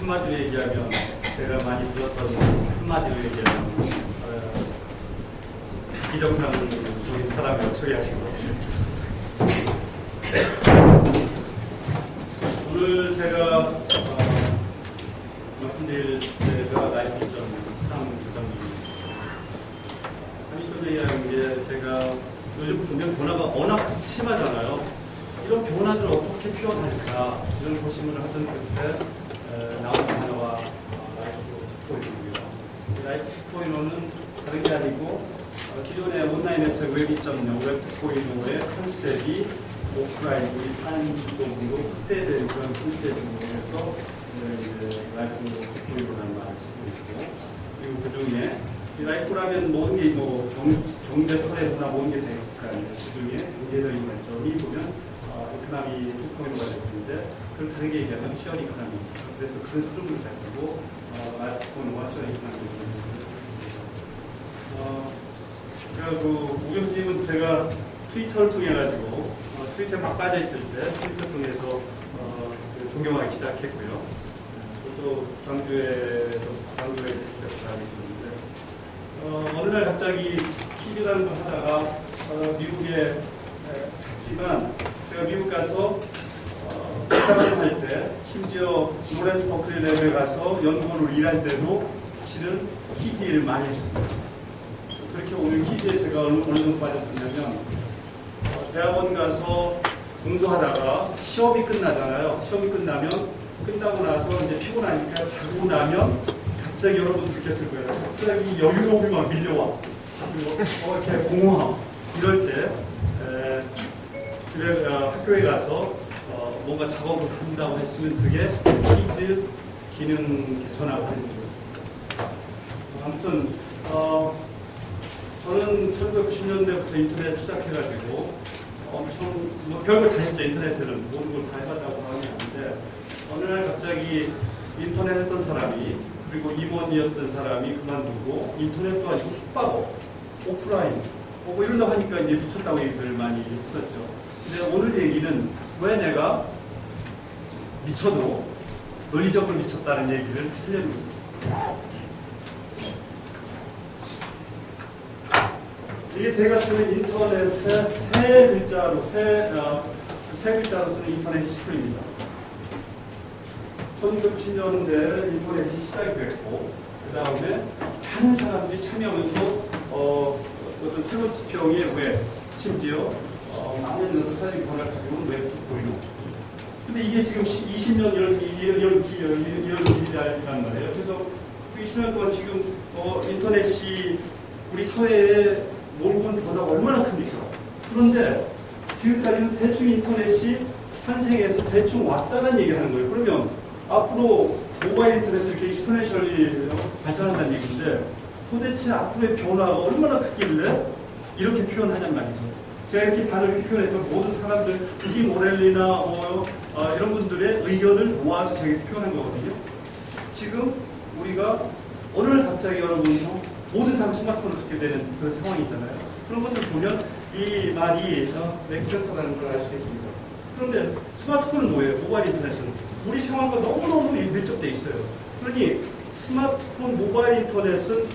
한마디로 얘기하면 제가 많이 들었던 한마디로 얘기하면 비정상적인 사람이라고 소리하신 것 같아요. 오늘 제가 말씀드릴 때가 라이프 2.3.2입니다. 3.2라는 게 제가 요즘 분명 변화가 워낙 심하잖아요. 이런 변화들을 어떻게 표현할까 이런 고심을 하던 그때 나온 단어가 라이프 2.0이고요. 라이프 2.0은 다른 게 아니고 기존의 온라인에서 웹 2.0, 웹 2.0의 컨셉이 오프라인, 우리 산동으로 확대되는 그런 컨셉으로 해서 라이프 2.0이라는 말을 쓰고 있고, 그리고 그 중에 라이프라면 모든 게 경제, 사회나 모든 게 다 있을 거 아니에요. 그 중에 경제적인 관점이 보면 이코노미 2.0가 되는데, 그걸 다르게 얘기하면 시어리 이코노미. 그래서 그 흐름을 가지고 라이프 2.0과 시어리 이코노미를 그리고 우경님은 제가 트위터를 통해 가지고 트위터에 막 빠져 있을 때 트위터 통해서 존경하기 시작했고요. 또 광주에서 시작하고 있었는데 어느 날 갑자기 퀴즈라는 걸 하다가 미국에 갔지만 제가 미국 가서 박사학위 할 때 심지어 로렌스 버클리 랩에 가서 연구원으로 일할 때도 실은 퀴즈 일을 많이 했습니다. 그렇게 오늘 퀴즈에 제가 어느 정도 빠졌었냐면 대학원 가서 공부하다가 시험이 끝나잖아요. 시험이 끝나고 나서 이제 피곤하니까 자고 나면 갑자기 여러분 느꼈을 거예요. 갑자기 여유로움이 막 밀려와. 그리고 이렇게 공허함. 이럴 때 집에 학교에 가서 뭔가 작업을 한다고 했으면 그게 퀴즈 기능 개선하고 하는 거였습니다. 아무튼 저는 1990년대부터 인터넷 시작해가지고 엄청 별걸 다 했죠. 인터넷에는 모든 걸 다 해봤다고 하는 게 아닌데 어느 날 갑자기 인터넷 했던 사람이 그리고 임원이었던 사람이 그만두고 인터넷도 아니고 숙박업, 오프라인 뭐 이런다고 하니까 이제 미쳤다고 얘기를 많이 했었죠. 근데 오늘 얘기는 왜 내가 미쳐도 논리적으로 미쳤다는 얘기를 하려는 겁니다. 이게 제가 쓰는 인터넷의 세 글자로 쓰는 인터넷 시스템입니다. 1990년대 인터넷이 시작이 됐고, 그 다음에 많은 사람들이 참여하면서 어떤 새로운 지평의 웹, 심지어 많은 사회적인 변화를 가지고 웹 2.0. 근데 이게 지금 20년 이런 일이란 말이에요. 그래서 20년 동안 지금 인터넷이 우리 사회에 몰고 온 변화가 얼마나 큽니까? 그런데 지금까지는 대충 인터넷이 탄생해서 대충 왔다는 얘기를 하는 거예요. 그러면 앞으로 모바일 인터넷이 이렇게 익스포넨셜리 발전한다는 얘기인데 도대체 앞으로의 변화가 얼마나 크길래 이렇게 표현하냔 말이죠. 제가 이렇게 단어를 이렇게 표현했지만 모든 사람들, 이 모렐리나 이런 분들의 의견을 모아서 제가 표현한 거거든요. 지금 우리가 어느 날 갑자기 여러분 모든 사람이 스마트폰을 갖게 되는 그런 상황이잖아요. 그런 것들 보면 이 말이 맥센스라는 걸 알 수 있습니다. 그런데 스마트폰은 뭐예요? 모바일 인터넷은 우리 상황과 너무너무 밀접되어 있어요. 그러니 스마트폰, 모바일 인터넷은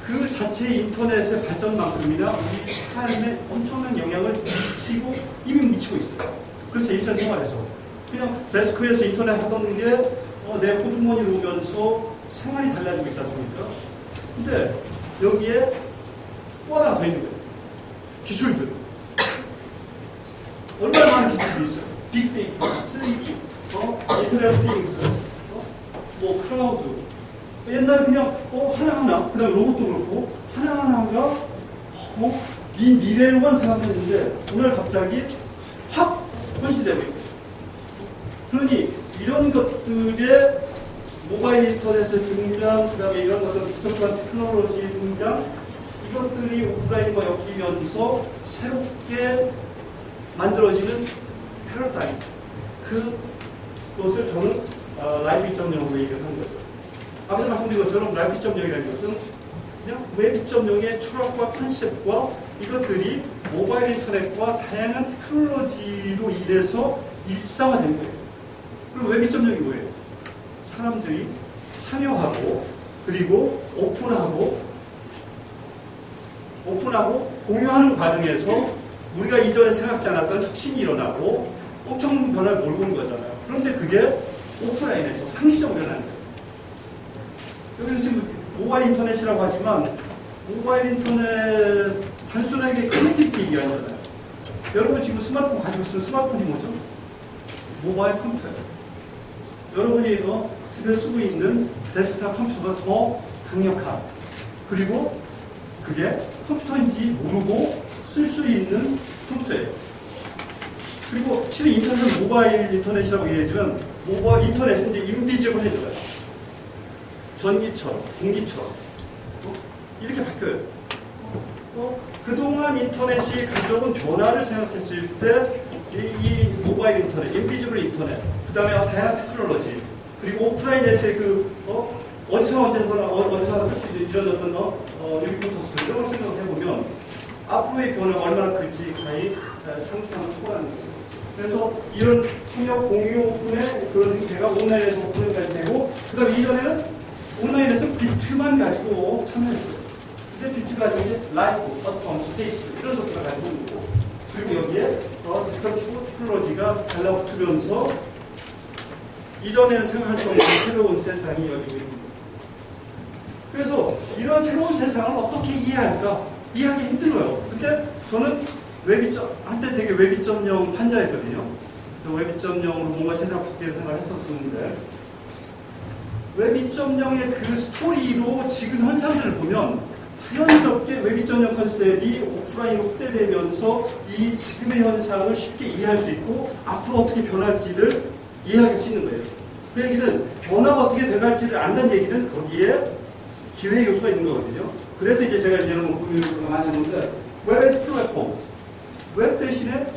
그 자체의 인터넷의 발전만큼이나 우리 삶에 엄청난 영향을 미치고 이미 미치고 있어요. 그래서 일상생활에서 그냥 데스크에서 인터넷 하던 게 내 호주머니로 오면서 생활이 달라지고 있지 않습니까? 근데 여기에 또 하나 더 있는 거예요. 기술들. 얼마나 많은 기술들이 있어요. 빅데이터, 3D, 인터넷 오브 띵스, 뭐 클라우드. 옛날에 그냥 하나하나, 그 다음에 로봇도 그렇고 하나하나가 이 미래로만 생각했는데 오늘 갑자기 확 현실되고 있고. 그러니 이런 것들의 모바일 인터넷의 등장, 그 다음에 이런 어떤 디스토피한 테크놀로지의 등장, 이것들이 오프라인과 엮이면서 새롭게 만들어지는 패러다임. 그것을 저는 라이프 2.0으로 얘기를 한 거죠. 아까 말씀드린 것처럼 라이프 2.0이라는 것은 그냥 웹 2.0의 철학과 컨셉과 이것들이 모바일 인터넷과 다양한 테크놀로지로 인해서 일상화된 거예요. 그럼 웹 2.0이 뭐예요? 사람들이 참여하고 그리고 오픈하고 공유하는 과정에서 우리가 이전에 생각지 않았던 혁신이 일어나고 엄청 변화를 몰고 온 거잖아요. 그런데 그게 오프라인에서 상시적으로 일어나는 거예요. 여기서 지금 모바일 인터넷이라고 하지만 모바일 인터넷 단순하게 커넥티비티 얘기하잖아요. 여러분 지금 스마트폰 가지고 있으면 스마트폰이 뭐죠? 모바일 컴퓨터예요. 여러분이 집에 쓰고 있는 데스크탑 컴퓨터가 더 강력한, 그리고 그게 컴퓨터인지 모르고 쓸 수 있는 컴퓨터예요. 그리고 실은 인터넷은 모바일 인터넷이라고 얘기하지만 모바일 인터넷은 이제 인비지블해져요. 전기처럼, 공기처럼 이렇게 바뀌어요. 그동안 인터넷이 가져온 변화를 생각했을 때 이 모바일 인터넷, 인비지블 인터넷, 그 다음에 다양한 테크놀로지, 그리고 오프라인에서의 어디서 하나 쓸 수 있는 이런 유비쿼터스 이런 걸 생각해보면 앞으로의 변화가 얼마나 클지 거의 상상을 초월하는 거예요. 그래서 이런 통역 공유 오픈의 그런 형태가 온라인에서 오픈까지 되고, 그 다음에 이전에는 온라인에서 비트만 가지고 참여했어요. 근데 비트 가지고 이제 라이프, 어텀, 스페이스 이런 것들을 가지고 있고, 그리고 여기에 디스커티브 테크놀로지가 달라붙으면서 이전에는 생각할 수 없는 새로운 세상이 열리고 있습니다. 그래서 이런 새로운 세상을 어떻게 이해할까? 이해하기 힘들어요. 근데 저는 한때 되게 웹 2.0 환자였거든요. 그래서 웹 2.0으로 뭔가 세상 바뀌는 생각을 했었는데, 웹 2.0의 그 스토리로 지금 현상들을 보면 자연스럽게 웹 2.0 컨셉이 오프라인으로 확대되면서 이 지금의 현상을 쉽게 이해할 수 있고 앞으로 어떻게 변할지를 이해할 수 있는 거예요. 그 얘기는 변화가 어떻게 돼갈지를 안다는 얘기는 거기에 기회 요소가 있는 거거든요. 그래서 이제 제가 이런 공유를 많이 했는데, 웹 플랫폼, 웹 대신에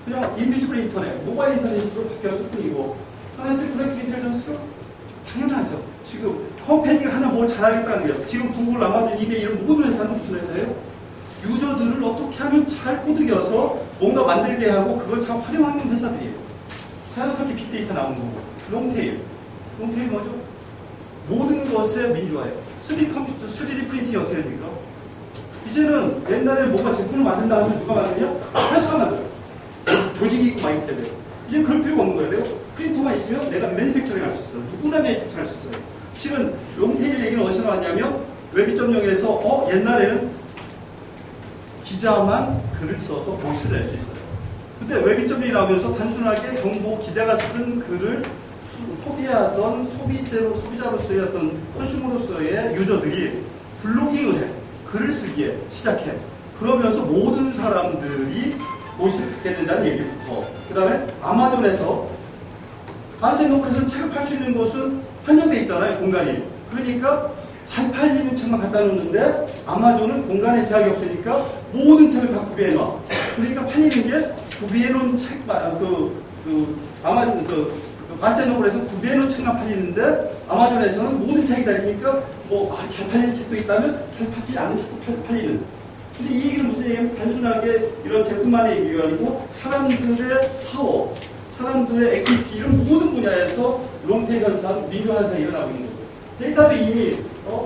그냥 인비지블 인터넷, 모바일 인터넷으로 바뀌었을 뿐이고, 하나씩 콜렉티브 인텔리전스 당연하죠. 지금 컴퍼니가 하나 뭘 잘하겠다는 거예요. 지금 구글, 아마존, 이베이 이런 모든 회사는 무슨 회사예요? 유저들을 어떻게 하면 잘 꼬드겨서 뭔가 만들게 하고 그걸 잘 활용하는 회사들이에요. 자연스럽게 빅데이터 나오는 거고. 롱테일 뭐죠? 모든 것의 민주화예요. 3D 컴퓨터, 3D 프린팅이 어떻게 됩니까? 이제는 옛날에 뭔가 제품을 만든다 하면 누가 만드냐? 회사가 만들어요. 조직이 있고 막 이렇게 돼요. 이제 그럴 필요가 없는 거예요. 프린터만 있으면 내가 매니팩처링 할 수 있어요. 누구나 매니팩처링 할 수 있어요. 실은 롱테일 얘기는 어디서 나왔냐면 웹 2.0에서 옛날에는 기자만 글을 써서 보이스를 낼 수 있어요. 근데 웹 2.0이 나오면서 단순하게 정보 기자가 쓴 글을 소비하던 소비자로서의 어떤 컨슈머로서의 유저들이 블로깅을 해. 글을 쓰기에 시작해. 그러면서 모든 사람들이 보이스를 갖게 된다는 얘기부터. 그 다음에 아마존에서 바스앤노블에서 책을 팔 수 있는 곳은 한정돼 있잖아요, 공간이. 그러니까 잘 팔리는 책만 갖다 놓는데 아마존은 공간에 제약이 없으니까 모든 책을 다 구비해놔. 그러니까 팔리는 게 구비해놓은 책만, 아마존, 바스앤노블에서 구비해놓은 책만 팔리는데 아마존에서는 모든 책이 다 있으니까 잘 팔리는 책도 있다면 잘 팔리지 않은 책도 팔리는. 근데 이 얘기는 무슨 얘기냐면 단순하게 이런 제품만의 얘기가 아니고 사람들의 파워, 사람들의 액티비티 이런 모든 분야에서 롱테일 현상, 민주 현상이 일어나고 있는 거죠. 데이터도 이미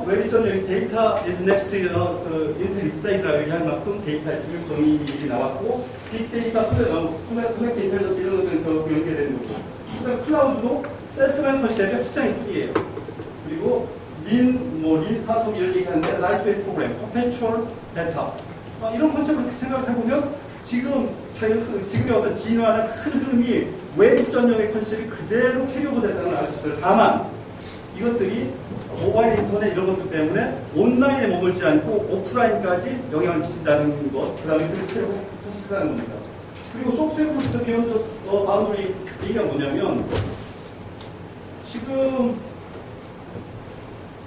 웹 2.0 데이터 is next 인텔 인사이드라고 얘기한 만큼 데이터의 중요성이 나왔고 빅데이터, 커넥트 인텔리전스 이런 것들은 연계되는 거고, 그다음 클라우드도 세스맨 컨셉의 확장의 크기예요. 그리고 린 스타트업 이런 얘기하는데 라이트웨이트 프로그램, 퍼페추얼 베타 이런 컨셉을 생각해보면 지금의 어떤 진화나 큰 흐름이 웹 2.0의 컨셉이 그대로 캐리오버 됐다는 걸 알 수 있어요. 다만 이것들이 모바일 인터넷 이런 것들 때문에 온라인에 머물지 않고 오프라인까지 영향을 미친다는 것, 그 다음에 그 스텝을 터스크라는 겁니다. 그리고 소프트웨어부터 비욘드 바운더리 얘기가 뭐냐면 지금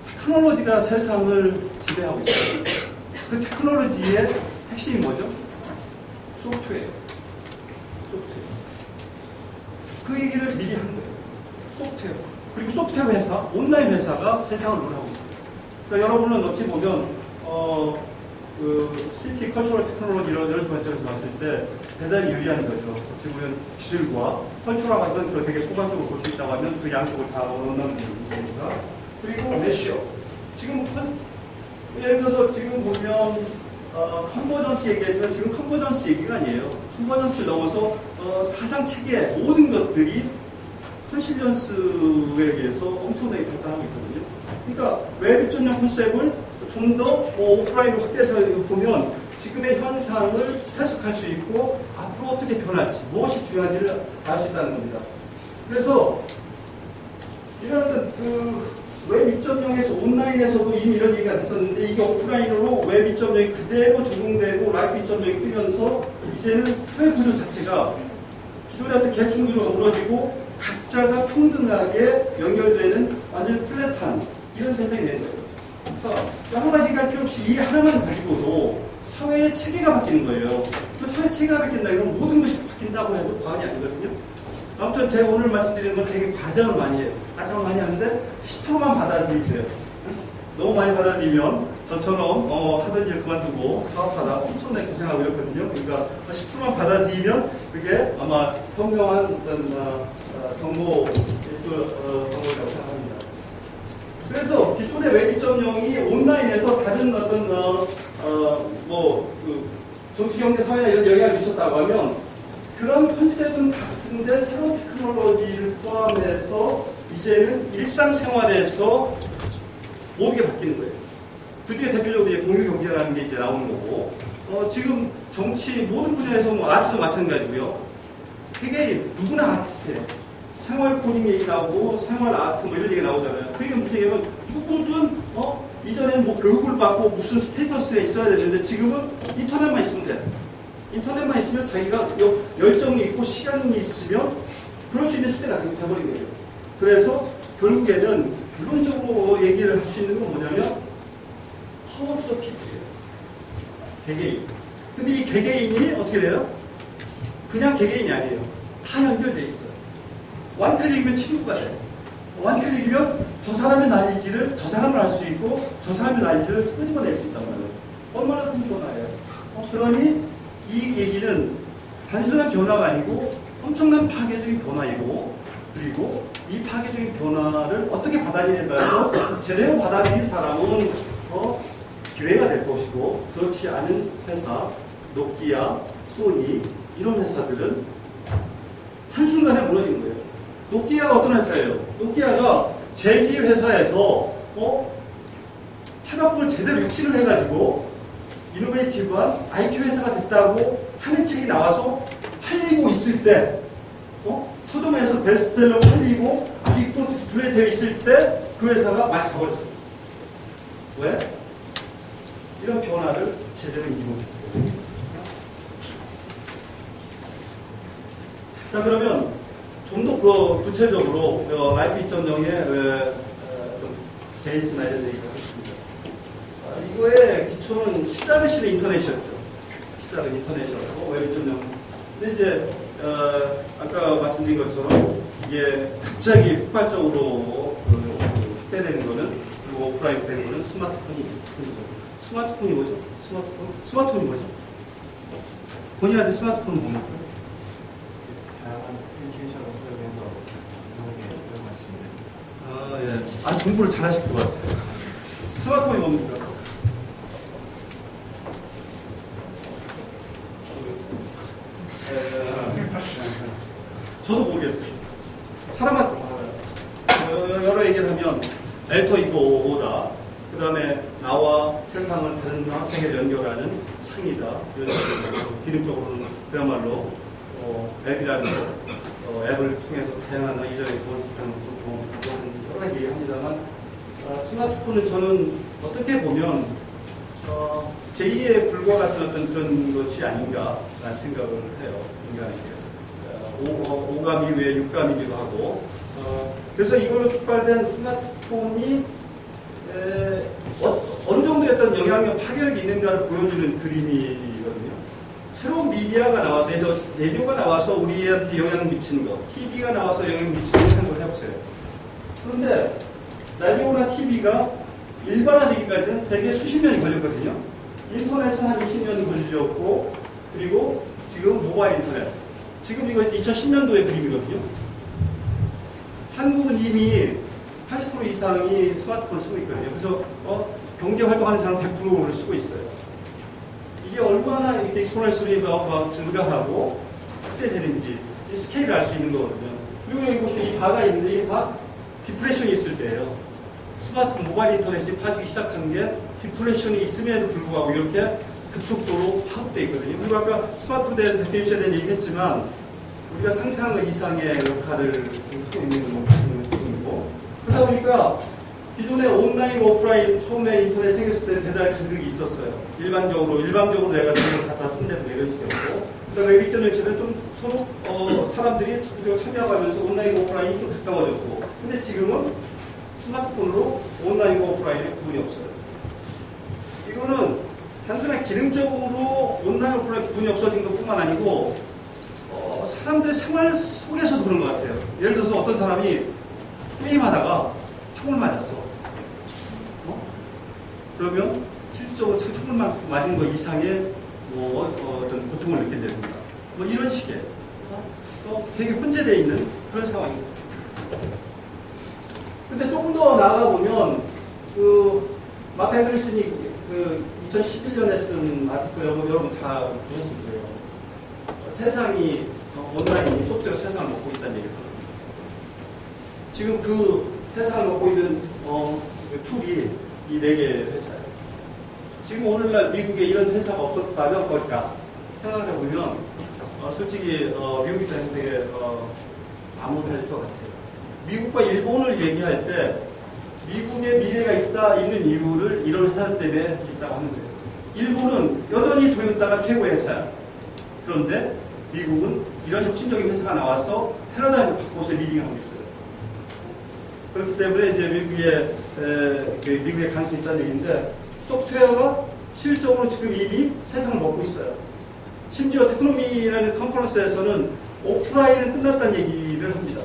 테크놀로지가 세상을 지배하고 있어요. 그 테크놀로지의 핵심이 뭐죠? 소프트웨어. 그 얘기를 미리 한 거예요. 소프트웨어. 그리고 소프트웨어 회사, 온라인 회사가 세상을 롤하고 있습니다. 그러니까 여러분은 어찌 보면 CT, 컬처럴 테크놀로지 이런 관점에서 봤을 때 대단히 유리한 거죠. 어찌 보면 기술과 컨트롤하든 그 되게 포괄적으로 볼 수 있다고 하면 그 양쪽을 다 넣는다는 겁니다. 그리고 메시어. 지금 예를 들어서 지금 보면 컨버전스 얘기했지만 지금 컨버전스 얘기가 아니에요. 컨버전스를 넘어서 사상 체계 모든 것들이 컨실리언스에 의해서 엄청나게 발달하고 있거든요. 그러니까 웹 2.0 컨셉을 좀 더 오프라인으로 확대해서 보면 지금의 현상을 해석할 수 있고 앞으로 어떻게 변할지 무엇이 중요한지를 알 수 있다는 겁니다. 그래서 이런 웹 2.0에서 온라인에서도 이미 이런 얘기가 됐었는데 이게 오프라인으로 웹 2.0이 그대로 적용되고 라이프 2.0이 뜨면서 이제는 사회 구조 자체가 기존의 어떤 계층구조가 무너지고 각자가 평등하게 연결되는 완전 플랫한 이런 세상이 된 거예요. 그러니까 여러 가지 할 필요 없이 이 하나만 가지고도 사회의 체계가 바뀌는 거예요. 그 사회 체계가 바뀐다 이러면 모든 것이 바뀐다고 해도 과언이 아니거든요. 아무튼 제가 오늘 말씀드리는 건 되게 과정을 많이 해요. 과정을 많이 하는데 10%만 받아들이세요. 너무 많이 받아들이면 저처럼 하던 일 그만두고 사업하다 엄청나게 고생하고 이렇거든요. 그러니까 10%만 받아들이면 그게 아마 현명한 어떤 정보라고 생각합니다. 그래서 기존의 웹 2.0이 온라인에서 다른 어떤 정치, 경제, 사회나 이런 영향을 미쳤다고 하면 그런 컨셉은 같은데 새로운 테크놀로지를 포함해서 이제는 일상생활에서 모든 게 바뀌는 거예요. 그 중에 대표적으로 이제 공유경제라는 게 이제 나오는 거고, 지금 정치 모든 분야에서 아트도 마찬가지고요. 되게 누구나 아티스트예요. 생활 코딩 얘기 나오고, 생활 아트 이런 얘기 나오잖아요. 그게 무슨 얘기냐면, 누구든, 이전에는 교육을 받고 무슨 스테이터스가 있어야 되는데, 지금은 인터넷만 있으면 돼. 인터넷만 있으면 자기가 열정이 있고 시간이 있으면 그럴 수 있는 시대가 돼버린 거예요. 그래서 결국에는 결론적으로 얘기를 할 수 있는 건 뭐냐면 파워 오브 더 피플이에요. 개개인. 근데 이 개개인이 어떻게 돼요? 그냥 개개인이 아니에요. 다 연결돼 있어요. 완클릭이면 친구가 돼요. 완클릭이면 저 사람의 난리지를 저 사람을 알 수 있고 저 사람의 난리지를 끄집어낼 수 있단 말이에요. 얼마나 큰 변화예요. 그러니 이 얘기는 단순한 변화가 아니고 엄청난 파괴적인 변화이고, 그리고 이 파괴적인 변화를 어떻게 받아들이냐에 따라서 제대로 받아들인 사람은 기회가 될 것이고, 그렇지 않은 회사, 노키아, 소니 이런 회사들은 한순간에 무너지는 거예요. 노키아가 어떤 회사예요? 노키아가 제지 회사에서 태박을 제대로 육진을 해가지고 이노베이티브한 IT 회사가 됐다고 하는 책이 나와서 팔리고 있을 때, 서점에서 베스트셀러로 팔리고 아직도 디스플레이 되어 있을 때 그 회사가 마치 가버렸어요. 왜? 이런 변화를 제대로 인지 못했어요. 자, 그러면 좀 더 구체적으로 라이프 2.0의 베이스나 이런 얘기를 하겠습니다. 이거의 기초는 시작은 실은 인터넷이었죠. 시작은 인터넷이었고 웹 2.0. 근데 이제 아까 말씀드린 것처럼 이게 갑자기 폭발적으로 확대되는 거는, 그리고 오프라인 되는 거는 스마트폰이 스마트폰이 뭐죠? 스마트폰이 뭐죠? 본인한테 스마트폰은 뭡니까? 다양한 애플리케이션을 활용해서 이용할 수 있는 예. 공부를 잘 하실 것 같아요. 스마트폰이 뭡니까? 저도 모르겠어요. 사람한테 여러 얘기를 하면 엘터 있고 오다, 그 다음에 나와 세상을 다른 세계를 연결하는 창이다, 이런 식으로 기능적으로는 그야말로 앱이라는 앱을 통해서 다양한 이전에 여러 가지 얘기합니다만, 스마트폰은 저는 어떻게 보면 제2의 불과 같은 어떤 그런 것이 아닌가라는 생각을 해요. 인간에게. 5감 이후에 6감이기도 하고, 그래서 이걸로 촉발된 스마트폰이 어느 정도의 어떤 영향력, 파괴력이 있는가를 보여주는 그림이거든요. 새로운 미디어가 나와서, 그래서 라디오가 나와서 우리한테 영향을 미치는 것, TV가 나와서 영향을 미치는 것 생각을 해보세요. 그런데 라디오나 TV가 일반화되기까지는 되게 수십 년이 걸렸거든요. 인터넷은 한 20년 걸렸고, 그리고 지금 모바일 인터넷. 지금 이거 2010년도의 그림이거든요. 한국은 이미 80% 이상이 스마트폰을 쓰고 있거든요. 그래서 경제 활동하는 사람은 100%를 쓰고 있어요. 이게 얼마나 이렇게 익스포넨셜리가 증가하고 확대되는지 이 스케일을 알 수 있는 거거든요. 그리고 여기 보시면 이 바가 있는데 이게 다 디프레션이 있을 때예요. 스마트폰 모바일 인터넷이 파지기 시작한 게 디프레션이 있음에도 불구하고 이렇게 급속도로 파급되어 있거든요. 그리고 아까 스마트폰에 대한 데이터에 대한 얘기했지만 우리가 상상한 이상의 역할을 하고 있는 부분이고 그러다 보니까 기존에 온라인, 오프라인 처음에 인터넷 생겼을 때 대단히 간극이 있었어요. 일방적으로 내가 돈을 갖다 쓴데도 내려지고 그다음에 일전에처럼 좀 서로 사람들이 적극적으로 참여하면서 온라인, 오프라인이 좀 가까워졌고 근데 지금은 스마트폰으로 온라인과 오프라인의 구분이 없어요. 이거는 단순히 기능적으로 온라인, 오프라인 구분이 없어진 것뿐만 아니고 사람들의 생활 속에서도 그런 것 같아요. 예를 들어서 어떤 사람이 게임하다가 총을 맞았어. 그러면 실질적으로 총을 맞은 것 이상의 어떤 고통을 느끼게 됩니다. 이런 식의 되게 혼재되어 있는 그런 상황입니다. 근데 조금 더 나아가보면 마크 앤더슨이 2011년에 쓴 아티클 여러분 다 보셨을 거예요. 세상이 온라인이 소프트웨어 세상을 먹고 있다는 얘기거든요. 지금 그 세상을 먹고 있는 툴이 이 4개의 회사예요. 지금 오늘날 미국에 이런 회사가 없었다면 뭘까 생각해보면 솔직히 미국이 되게 암울할 것 같아요. 미국과 일본을 얘기할 때 미국의 미래가 있는 이유를 이런 회사 때문에 있다고 하는 거예요. 일본은 여전히 토요타가 최고의 회사야. 그런데 미국은 이런 혁신적인 회사가 나와서 패러다임을 바꿔서 리딩하고 있어요. 그렇기 때문에 이제 미국의 가능성이 있다는 얘기인데 소프트웨어가 실적으로 지금 이미 세상을 먹고 있어요. 심지어 테크노미라는 컨퍼런스에서는 오프라인은 끝났다는 얘기를 합니다.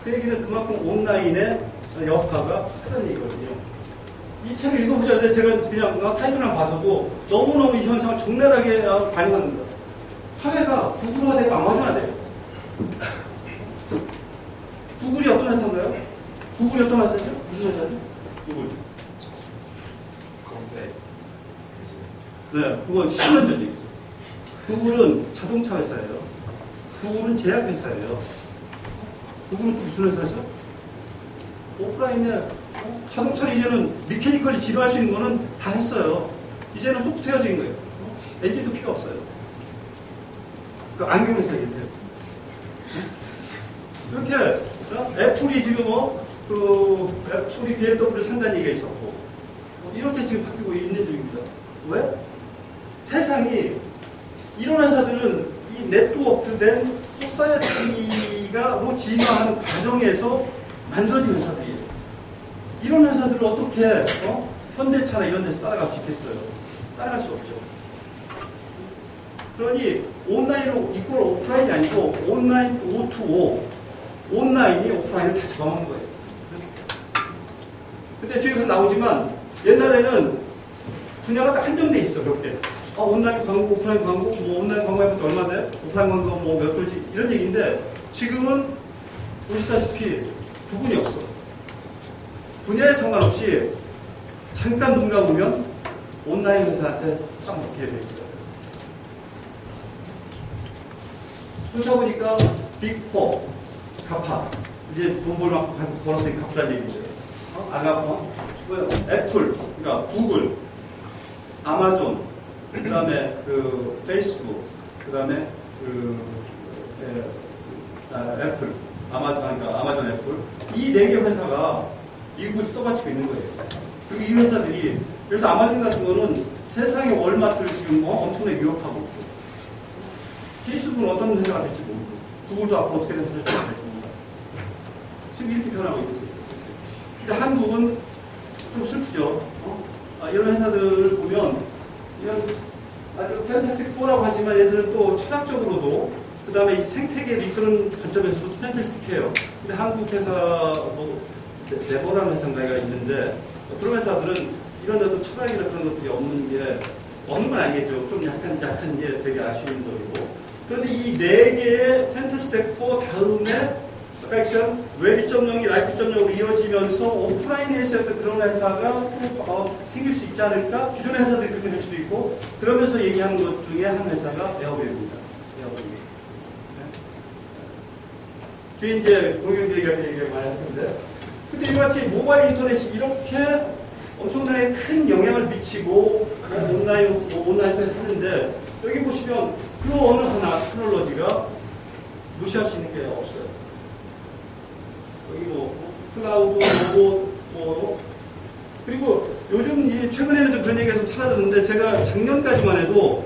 그 얘기는 그만큼 온라인의 여파가 크다는 얘기거든요. 이 책을 읽어보셨는데 제가 그냥 타이틀만 봐서도 너무너무 이 현상을 적나라하게 반영합니다. 사회가 구글화 되고 아마존화 돼요. 구글이 어떤 회사인가요? 구글이 어떤 회사죠? 무슨 회사죠? 구글. 검색. 네, 그건 10년 전 얘기죠. 구글은 자동차 회사예요. 구글은 제약 회사예요. 구글은 무슨 회사죠? 오프라인에 자동차를 이제는 미케니컬이 지도할 수 있는 거는 다 했어요. 이제는 소프트웨어적인 거예요. 엔진도 필요 없어요. 그 안경 회사인데. 이렇게 애플이 지금 애플이 BMW를 산다는 얘기가 있었고 이렇게 지금 바뀌고 있는 중입니다. 왜? 세상이 이런 회사들은 이 네트워크된 소사이어티가 진화하는 과정에서 만들어진 회사들이에요. 이런 회사들을 어떻게 현대차나 이런 데서 따라갈 수 있겠어요? 따라갈 수 없죠. 그러니 온라인으로 이퀄 오프라인이 아니고 온라인 O2O 온라인이 오프라인을 다 잡아먹는 거예요. 근데 뒤에서 나오지만 옛날에는 분야가 딱 한정돼 있어. 몇 개. 온라인 광고, 오프라인 광고, 온라인 광고 해볼 때 얼마 돼? 오프라인 광고 몇 조지? 이런 얘기인데 지금은 보시다시피 구분이 없어. 분야에 상관없이 잠깐 눈 감으면 온라인 회사한테 싹 먹히게 돼 있어요. 그러다 보니까 빅4, 가파, 이제 돈 벌어서 갚으라는 얘기죠. 애플, 그러니까 구글, 아마존, 그 다음에 페이스북, 그 다음에 애플, 아마존 애플, 이 4개 회사가 미국을 떠받치고 있는 거예요. 그리고 이 회사들이, 그래서 아마존 같은 거는 세상의 월마트를 지금 엄청나게 위협하고 있고, 페이스북은 어떤 회사가 될지 모르고, 구글도 앞으로 어떻게 될지 모르고, 지금 이렇게 변하고 있어요. 근데 한국은 좀 슬프죠. 이런 회사들을 보면, 이런 아주 팬타스틱4라고 하지만 얘들은 또 철학적으로도, 그 다음에 이 생태계를 이끄는 관점에서도 팬타스틱해요. 근데 한국 회사, 네버라는 회사가 있는데, 그런 회사들은 이런 어떤 철학이나 그런 것들이 없는 건 아니겠죠. 좀 약한 게 되게 아쉬운 점이고. 그런데 이 네 개의 판타지 데코 다음에 아까 했던 웹 2.0이 라이프 2.0으로 이어지면서 오프라인에서 어떤 그런 회사가 또 생길 수 있지 않을까? 기존의 회사들이 그렇게 될 수도 있고 그러면서 얘기하는 것 중에 한 회사가 에어웨이입니다. 에어웨이. 뒤에 이제 공유기 얘기를 많이 할 텐데 근데 이같이 모바일 인터넷이 이렇게 엄청나게 큰 영향을 미치고 온라인에서 하는데 여기 보시면 그 어느 하나 테크놀로지가 무시할 수 있는 게 없어요. 여기 뭐 클라우드, 로봇, 그리고 요즘 최근에는 좀 그런 얘기가 좀 사라졌는데 제가 작년까지만 해도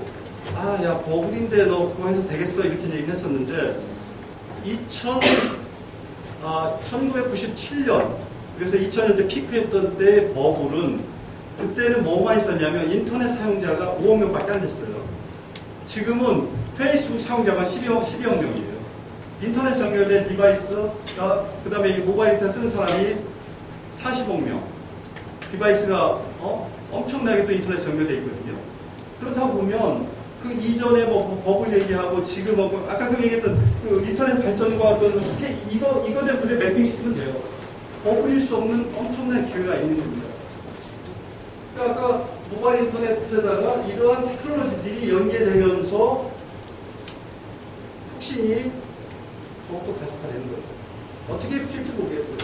야 버블인데 너 그거 해서 되겠어 이렇게 얘기를 했었는데 1997년 그래서 2000년대 피크했던 때 버블은 그때는 뭐만 있었냐면 인터넷 사용자가 5억 명밖에 안 됐어요. 지금은 페이스북 사용자가 12억 명이에요. 인터넷 연결된 디바이스가 그 다음에 모바일 인터넷 쓰는 사람이 40억 명. 디바이스가 엄청나게 또 인터넷 연결되어 있거든요. 그렇다고 보면 그 이전에 뭐 버블 얘기하고 지금 아까 그 얘기했던 그 인터넷 발전과 어떤 이거대로 그래 매핑시키면 돼요. 버블일 수 없는 엄청난 기회가 있는 겁니다. 그러니까 아까 모바일 인터넷에다가 이러한 테크놀로지들이 연계되면서 혁신이 더욱더 가속화되는 거죠. 어떻게 풀릴지 모르겠어요.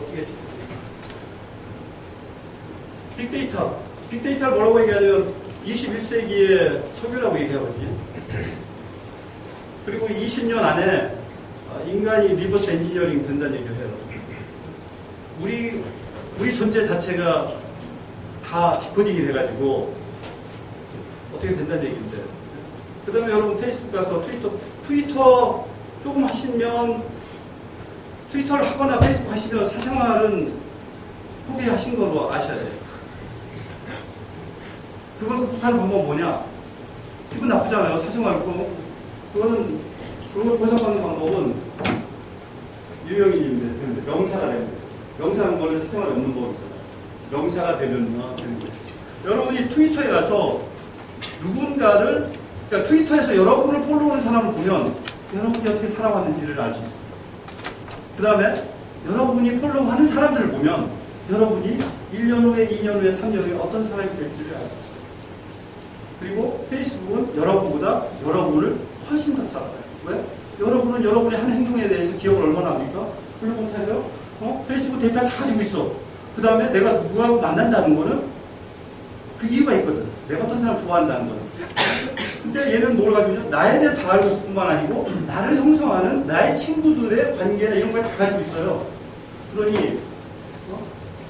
어떻게 빅데이터. 빅데이터를 뭐라고 얘기하냐면 21세기의 석유라고 얘기하거든요. 그리고 20년 안에 인간이 리버스 엔지니어링 된다는 얘기를 해요. 우리 존재 자체가 다 디코딩이 돼가지고 어떻게 된다는 얘기인데. 그 다음에 여러분 페이스북 가서 트위터 조금 하시면 트위터를 하거나 페이스북 하시면 사생활은 포기하신 걸로 아셔야 돼요. 그걸 극복하는 방법은 뭐냐? 기분 나쁘잖아요. 사생활 그걸 보상받는 방법은 유명인인데 명사가 되는 거예요. 명사는 원래 사생활이 없는 법이잖아요. 명사가 되는 거죠. 여러분이 트위터에 가서 누군가를 그러니까 트위터에서 여러분을 팔로우하는 사람을 보면 여러분이 어떻게 살아왔는지를 알 수 있어요. 그 다음에 여러분이 팔로우하는 사람들을 보면 여러분이 1년 후에, 2년 후에, 3년 후에 어떤 사람이 될지를 알 수 있어요. 그리고 페이스북은 여러분보다 여러분을 훨씬 더 잘 알아요. 왜? 여러분은 여러분의 한 행동에 대해서 기억을 얼마나 합니까? 별로 못하죠? 페이스북 데이터를 다 가지고 있어. 그 다음에 내가 누구하고 만난다는 거는 그 이유가 있거든. 내가 어떤 사람을 좋아한다는 거는. 근데 얘는 뭘 가지고 있냐? 나에 대해 잘 알고 있을 뿐만 아니고 나를 형성하는 나의 친구들의 관계나 이런 걸 다 가지고 있어요. 그러니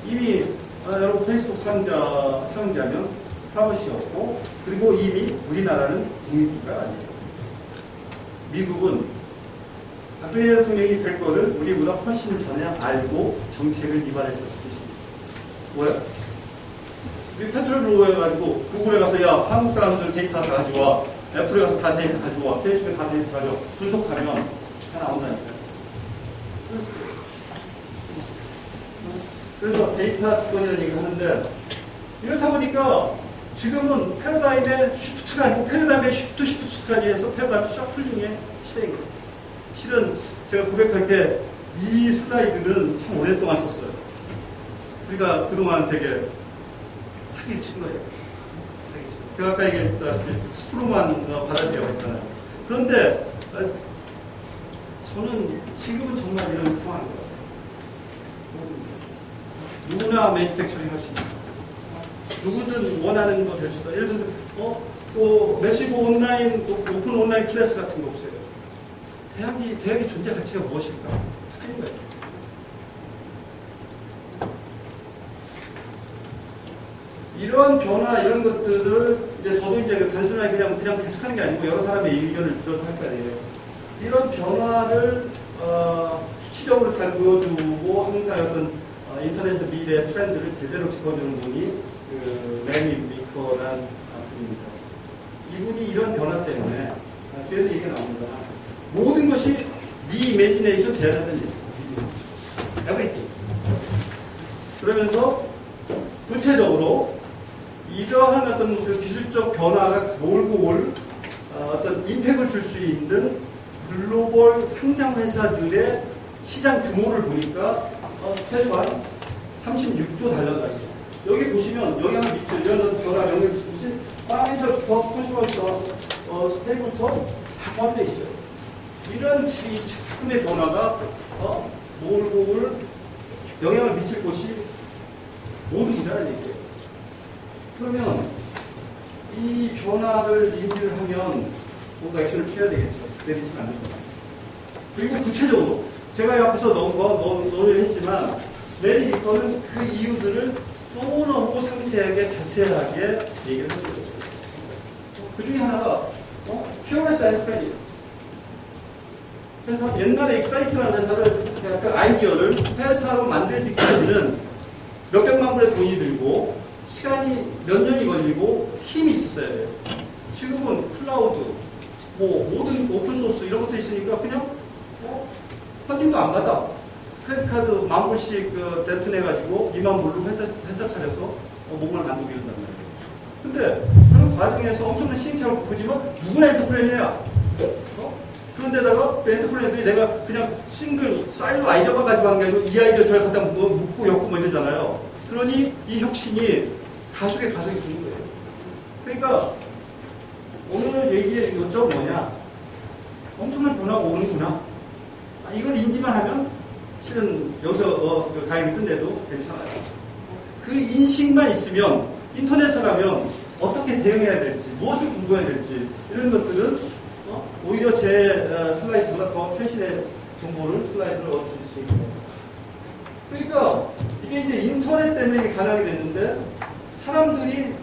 이미 여러분 페이스북 사용자면 프라이버시였고 그리고 이미 우리나라는 독립국가가 아니에요. 미국은 박근혜 대통령이 될 거를 우리보다 훨씬 전에 알고 정책을 입안했을 수도 있습니다. 뭐야? 우리 페트롤 해가지고 구글에 가서 야 한국 사람들 데이터 다 가져와, 애플에 가서 다 데이터 가져와, 페이스북에 다 데이터 가져와 분석하면 다 나온다니까요. 그래서 데이터 특권이라는 얘기를 하는데 이렇다 보니까 지금은 패러다임의 쉬프트가 아니고 패러다임의 쉬프트까지 해서 패러다임 셔플링의 시대인 거예요. 실은 제가 고백할 때 이 슬라이드는 참 오랫동안 썼어요. 그러니까 그동안 되게 사기를 친 거예요. 제가 아까 얘기했다시피 10%만 받아들여고 했잖아요. 그런데 저는 지금은 정말 이런 상황인 것 같아요. 누구나 매니팩처링 할 수 있는 누구든 원하는 거 될 수 있다. 예를 들어서 매시브 온라인, 오픈 온라인 클래스 같은 거 없어요. 대학의 존재 가치가 무엇일까? 찾는 거예요. 이러한 변화, 이런 것들을 이제 저도 이제 단순하게 그냥 계속하는 게 아니고 여러 사람의 의견을 들어서 할 거 아니에요. 이런 변화를 수치적으로 잘 보여주고 항상 어떤 인터넷 미래의 트렌드를 제대로 짚어주는 분이 레니 미커라는 분입니다. 이분이 이런 변화 때문에 뒤에도 얘기가 나옵니다. 모든 것이 리이매지네이션 제한하는 얘기. 에브리띵. 그러면서 구체적으로 이러한 어떤 그 기술적 변화가 몰고 올 어떤 임팩을 줄 수 있는 글로벌 상장 회사들의 시장 규모를 보니까 최소한 36조 달러가 있어요. 여기 보시면 영향을 미칠 이런 변화 영향을 미치듯이 파이낸셜부터 컨슈머부터 스테이크부터 다 포함되어 있어요. 이런 측면의 변화가 몰골 영향을 미칠 곳이 모든 분야라는 얘기예요. 그러면 이 변화를 인지를 하면 뭔가 액션을 취해야 되겠죠. 내리지는 않는 거예요. 그리고 구체적으로 제가 앞에서 논의를 했지만 메리 리커는 그 이유들을 너무너무 상세하게 자세하게 얘기를 했어요. 그 중에 하나가 피어레스 앤 스프레드. 그래서 옛날에 익사이트라는 회사를 그 아이디어를 회사로 만들기까지는 몇백만 불의 돈이 들고 시간이 몇 년이 걸리고 팀이 있었어야 돼요. 지금은 클라우드, 모든 오픈소스 이런 것도 있으니까 그냥 펀딩도 안 받아. 크레딧카드 10,000불씩 대투내가지고 2만 불로 회사 차려서 몸을 만들고 이런단 말이에요. 근데 그런 과정에서 엄청난 시행착오를 겪지만 누구나 엔터프레이너야. 그런데다가 엔터프레이너들이 내가 그냥 싱글 사일로 아이디어만 가지고 한 게 아니고 이 아이디어 저에 갖다 묶고 엮고 이러잖아요. 그러니 이 혁신이 가속에 주는 거예요. 그러니까 오늘 얘기의 요점은 뭐냐? 엄청난 변화가 오는구나. 이걸 인지만 하면 실은 여기서 강의를 끝내도 괜찮아요. 그 인식만 있으면 인터넷을 어떻게 대응해야 될지, 무엇을 공부해야 될지 이런 것들은 오히려 제 슬라이드보다 더 최신의 정보를 슬라이드를 얻을 수 있습니다. 그러니까 이게 이제 인터넷 때문에 가능하게 됐는데 사람들이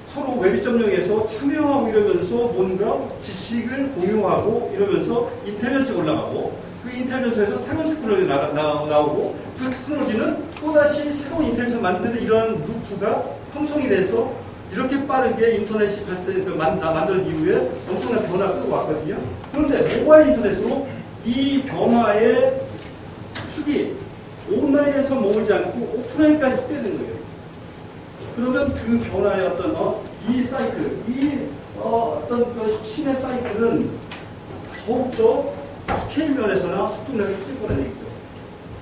서로 웹2.0에서 참여하고 이러면서 뭔가 지식을 공유하고 이러면서 인텔리전스가 올라가고 그 인텔리전스에서 새로운 테크놀로지 나오고 그 테크놀로지는 또다시 새로운 인텔리전스 만드는 이런 루프가 형성이 돼서 이렇게 빠르게 인터넷이 만든 이후에 엄청난 변화가 끌고 왔거든요. 그런데 모바일 인터넷으로 이 변화의 축이 온라인에서 머물지 않고 오프라인까지 확대되는 거예요. 그러면 그 변화의 이 사이클, 어떤 그 혁신의 사이클은 더욱더 스케일 면에서나 속도력이 커질 거라는 얘기죠.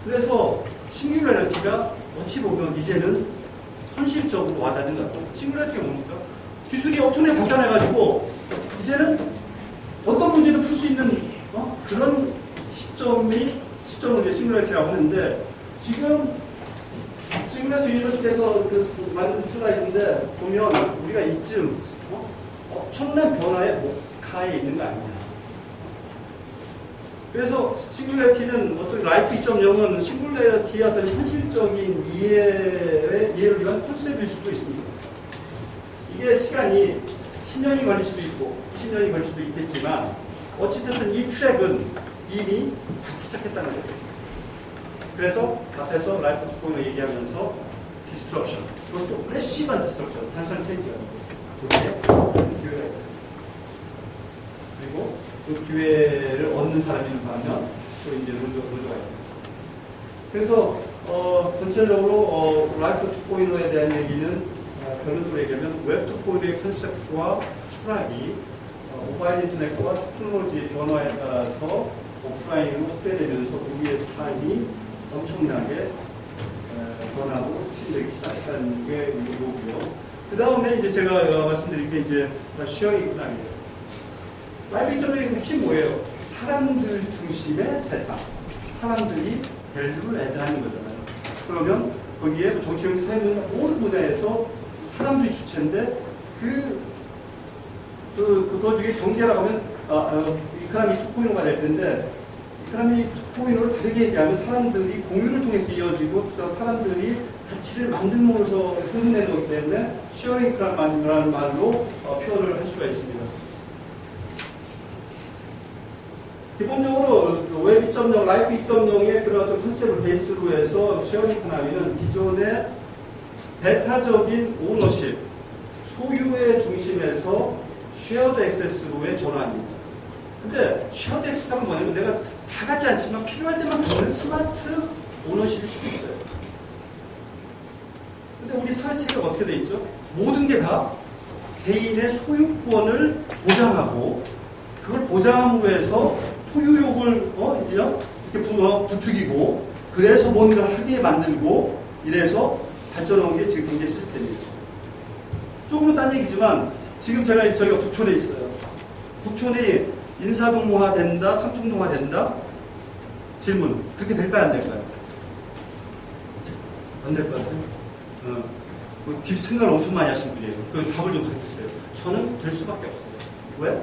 그래서 싱귤러리티가 어찌 보면 이제는 현실적으로 와닿는 것 같아요. 싱귤러리티가 뭡니까? 기술이 엄청나게 발전해가지고 이제는 어떤 문제도 풀 수 있는 그런 시점을 이제 싱귤러리티라고 하는데 지금 싱귤러리티 유니버시티에서 만든 슬라이드인데 보면 우리가 이쯤 엄청난 변화의 목하에 있는 거 아니냐. 그래서 싱귤러리티는 어떤 라이프 2.0은 싱귤러리티의 어떤 현실적인 이해를 위한 컨셉일 수도 있습니다. 이게 시간이 10년이 걸릴 수도 있고 20년이 걸릴 수도 있겠지만 어찌됐든 이 트랙은 이미 닿기 시작했다는 거죠. 그래서 앞에서 라이프 2.0을 얘기하면서 디스트럭션, 그것도 레시브한 디스트럭션, 단순한 체인지가 그게 기회가 있다. 그리고 그 기회를 얻는 사람이라면 또 이제 노조가 있겠죠. 그래서 전체적으로 라이프 2.0에 대한 얘기는 결론적으로 얘기하면 웹 2.0의 컨셉과 추락이 모바일 인터넷과 테크놀로지의 변화에 따라서 오프라인으로 확대되면서 우리의 삶이 엄청나게 변하고 혁신되기 시작하는 게 이거고요. 그 다음에 이제 제가 말씀드린 게 이제 쉐어링 이코노미예요. 라이프 2.0의 핵심이 뭐예요? 사람들 중심의 세상. 사람들이 밸류를 애드하는 거잖아요. 그러면 거기에 정치적 사회는 모든 분야에서 사람들이 주체인데 그거 중에 경제라고 하면 이코노미 2.0가 될 텐데 이코노미 2.0를 다르게 얘기하면 사람들이 공유를 통해서 이어지고 또 사람들이 가치를 만들면서 흥분되는 거기 때문에 쉐어링 이코노미라는 말로 표현을 할 수가 있습니다. 기본적으로 웹 2.0, 라이프 2.0의 그런 어떤 컨셉을 베이스로 해서 쉐어링 이코노미는 기존의 배타적인 오너십, 소유의 중심에서 쉐어드 액세스로의 전환입니다. 근데 쉐어드 액세스가 뭐냐면 내가 다 같지 않지만 필요할 때만 갖는 스마트 오너십일 수도 있어요. 근데 우리 사회 체계가 어떻게 돼 있죠? 모든 게 다 개인의 소유권을 보장하고 그걸 보장함으로 해서 소유욕을 이렇게 부추기고 그래서 뭔가 하게 만들고 이래서 발전한 게 지금 경제 시스템이에요. 조금은 딴 얘기지만 지금 저희가 북촌에 있어요. 북촌이 인사동화 된다, 삼청동화 된다? 질문. 그렇게 될까요, 안 될까요? 안 될 것 같아요. 생각을 엄청 많이 하신 분이에요. 그 답을 좀 가르쳐주세요. 저는 될 수밖에 없어요. 왜?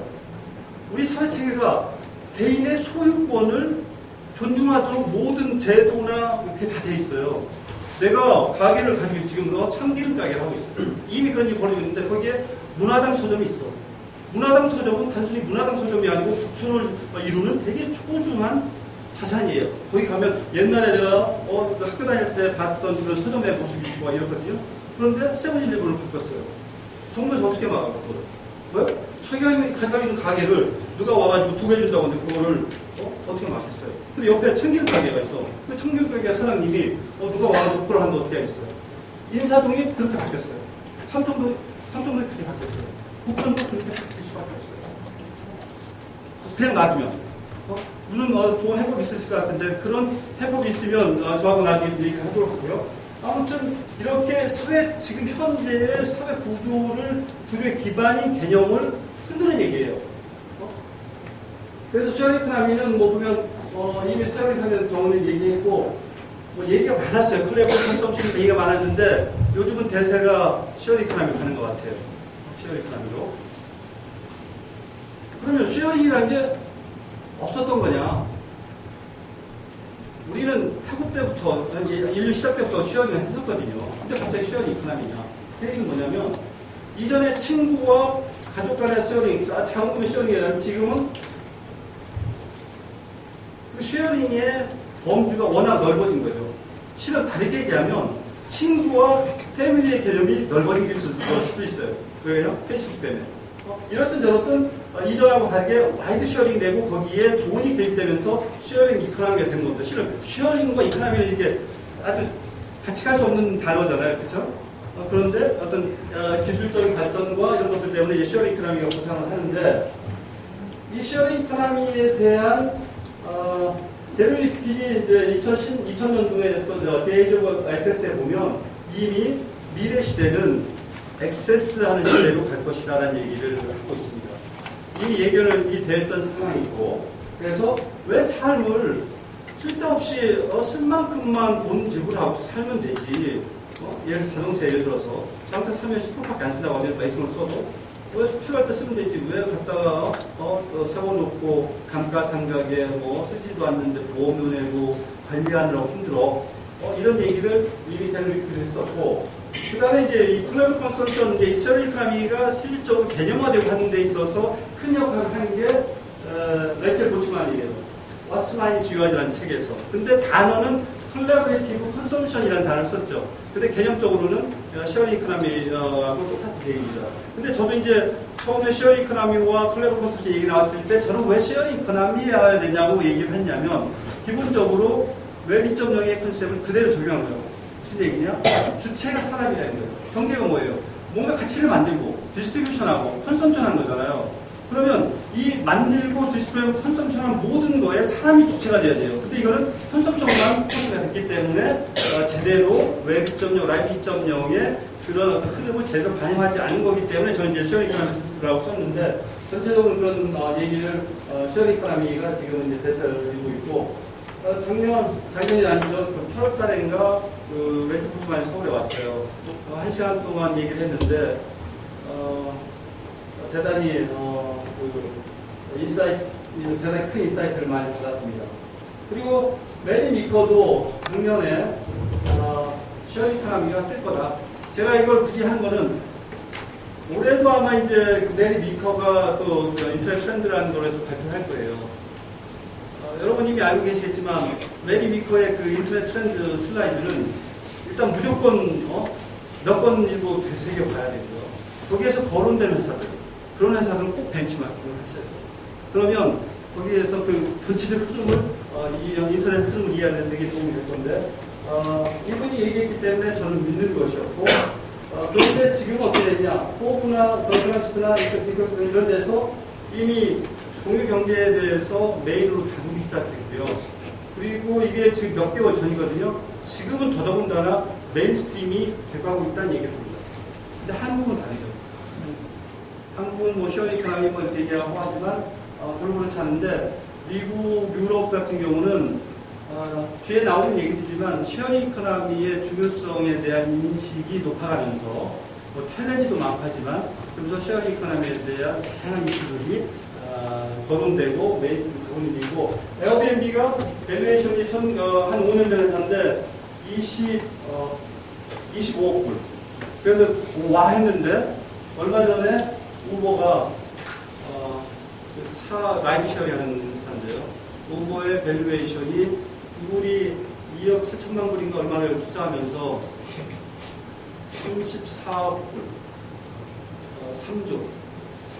우리 사회체계가 개인의 소유권을 존중하도록 모든 제도나 이렇게 다 돼 있어요. 내가 가게를 가지고 지금 참기름 가게를 하고 있어요. 이미 그런 일이 벌어지고 있는데 거기에 문화당 서점이 있어. 문화당 서점은 단순히 문화당 서점이 아니고 북촌을 이루는 되게 소중한 자산이에요. 거기 가면 옛날에 내가 학교 다닐 때 봤던 그 서점의 모습이 있고 이렇거든요. 그런데 세븐일레븐을 바꿨어요. 정부에서 어떻게 막았거든? 왜? 자기가 가지고 있는 가게를 누가 와가지고 2배 준다고 하는데 그거를 어떻게 막겠어요? 근데 옆에 참기름 가게가 있어. 그 참기름 가게 사장님이 누가 와가지고 그걸 하는데 어떻게 하겠어요? 인사동이 그렇게 바뀌었어요. 삼청동이 그렇게 바뀌었어요. 북촌도 그렇게 바뀔 수밖에 없어요. 그냥 놔두면. 무슨 좋은 해법이 있을 것 같은데 그런 해법이 있으면 저하고 나중에 얘기를 하도록 하고요. 아무튼 이렇게 지금 현재의 사회 구조의 기반인 개념을 흔드는 얘기예요. 그래서 쉐어리크나미는 보면 이미 쉐어리크나미 경우는 얘기했고 얘기가 많았어요. 클레버 컨섬션 얘기가 많았는데 요즘은 대세가 쉐어리크나미 가는 것 같아요. 쉐어리크나미로. 그러면 쉐어링이라는 게 없었던 거냐? 우리는 태국 때부터, 인류 시작 때부터 쉐어링을 했었거든요. 근데 갑자기 쉐어링 이코노미냐? 그 얘기는 뭐냐면, 이전에 친구와 가족 간의 쉐어링, 자금의 쉐어링이라면 지금은 그 쉐어링의 범주가 워낙 넓어진 거죠. 실은 다르게 얘기하면, 친구와 패밀리의 개념이 넓어진 게 있을 수 있어요. 왜요? 페이스북 때문에. 이렇든 저렇든 이전하고 다르게 와이드 쉐어링 되고 거기에 돈이 개입되면서 쉐어링 이코노미가 된 겁니다. 실은 쉐어링과 이코노미는 이게 아주 같이 갈 수 없는 단어잖아요. 그렇죠? 그런데 어떤 기술적인 발전과 이런 것들 때문에 이 쉐어링 이코노미가 부상을 하는데 이 쉐어링 이코노미에 대한 제르미 픽이 이제 2000년도에 했던 The Age of Access에 보면 이미 미래 시대는 액세스하는 시대로 갈 것이다라는 얘기를 하고 있습니다. 이미 예견이 되었던 상황이고, 그래서 왜 삶을 쓸데없이 쓸 만큼만 돈 지불하고 살면 되지. 예를 들어서 저한테 살면 10%밖에 안 쓴다고 하면 액션을 써도 왜 필요할 때 쓰면 되지. 왜 갖다가 세워놓고 감가상각에 쓰지도 않는데 보험료 내고 관리하느라고 힘들어. 이런 얘기를 이미 제르미크를 했었고, 그 다음에 이제 이 클레버 컨설션, 이제 이 쉐어링카미가 실질적으로 개념화되고 하는 데 있어서 큰 역할을 하는 게, 레첼 보츠만이에요. What's Mine is Your's라는 책에서. 근데 단어는 콜라보레이티브 컨섬션이라는 단어를 썼죠. 근데 개념적으로는 쉐어링카미하고 똑같은 얘기입니다. 근데 저도 이제 처음에 쉐어링카미와 클레버 컨섬션 얘기 나왔을 때 저는 왜 쉐어링카미여야 되냐고 얘기를 했냐면, 기본적으로 웹 2.0의 컨셉을 그대로 적용한 거예요. 무슨 얘기냐? 주체가 사람이라는 거예요. 경제가 뭐예요? 뭔가 가치를 만들고 디스트리뷰션하고 컨섬션하는 거잖아요. 그러면 이 만들고 디스트리뷰션 컨섬션한 모든 거에 사람이 주체가 돼야 돼요. 근데 이거는 컨섬션만 포시가 됐기 때문에 제대로 웹 2.0, 라이프 2.0의 그런 흐름을 제대로 반영하지 않은 거기 때문에 저는 이제 쉐어링카미라고 썼는데 전체적으로 그런 얘기를 쉐어링카미가 지금 이제 대세를 이루고 있고 작년이 아니죠. 8월 달인가, 레츠 포츠만이 서울에 왔어요. 1시간 동안 얘기를 했는데, 대단히, 대단히 큰 인사이트를 많이 받았습니다. 그리고, 메리 미커도 작년에, 쉐어링카미가 뜰 거다. 제가 이걸 굳이 한 거는, 올해도 아마 이제 메리 미커가 또 인터넷 트렌드라는 거에서 발표할 거예요. 여러분 이미 알고 계시겠지만 메리 미커의 그 인터넷 트렌드 슬라이드는 일단 무조건 몇 번 일고 되새겨 봐야 되고요. 거기에서 거론된 회사들, 그런 회사들은 꼭 벤치마킹을 하셔야 돼요. 그러면 거기에서 그 전체적 흐름을 인터넷 흐름을 이해하는 데 되게 도움이 될 건데 이분이 얘기했기 때문에 저는 믿는 것이었고 그런데 지금 어떻게 되냐? 포브나 더그라프트나 이런 데서 이미 공유 경제에 대해서 메인으로 다루기 시작했고요. 그리고 이게 지금 몇 개월 전이거든요. 지금은 더더군다나 메인스트림이 돼가고 있다는 얘기가 듭니다. 근데 한국은 다르죠. 한국은 뭐 시어링 이코노미 뭐 이렇게 얘기하고 하지만 별로 그렇지 않은데 미국, 유럽 같은 경우는 뒤에 나오는 얘기지만 시어링 이코노미의 중요성에 대한 인식이 높아가면서 뭐 챌린지도 많고 하지만 그래서 시어링 이코노미에 대한 다양한 이슈들이 거론되고 메인스트림 거론이 되고 에어비앤비가 밸류에이션이 한 5년 전에 샀는데 25억 불. 그래서 와 했는데 얼마 전에 우버가 차 라이드 쉐어링 하는 회사인데요. 우버의 밸류에이션이 구글이 2억 7천만 불인가 얼마를 투자하면서 34억 불,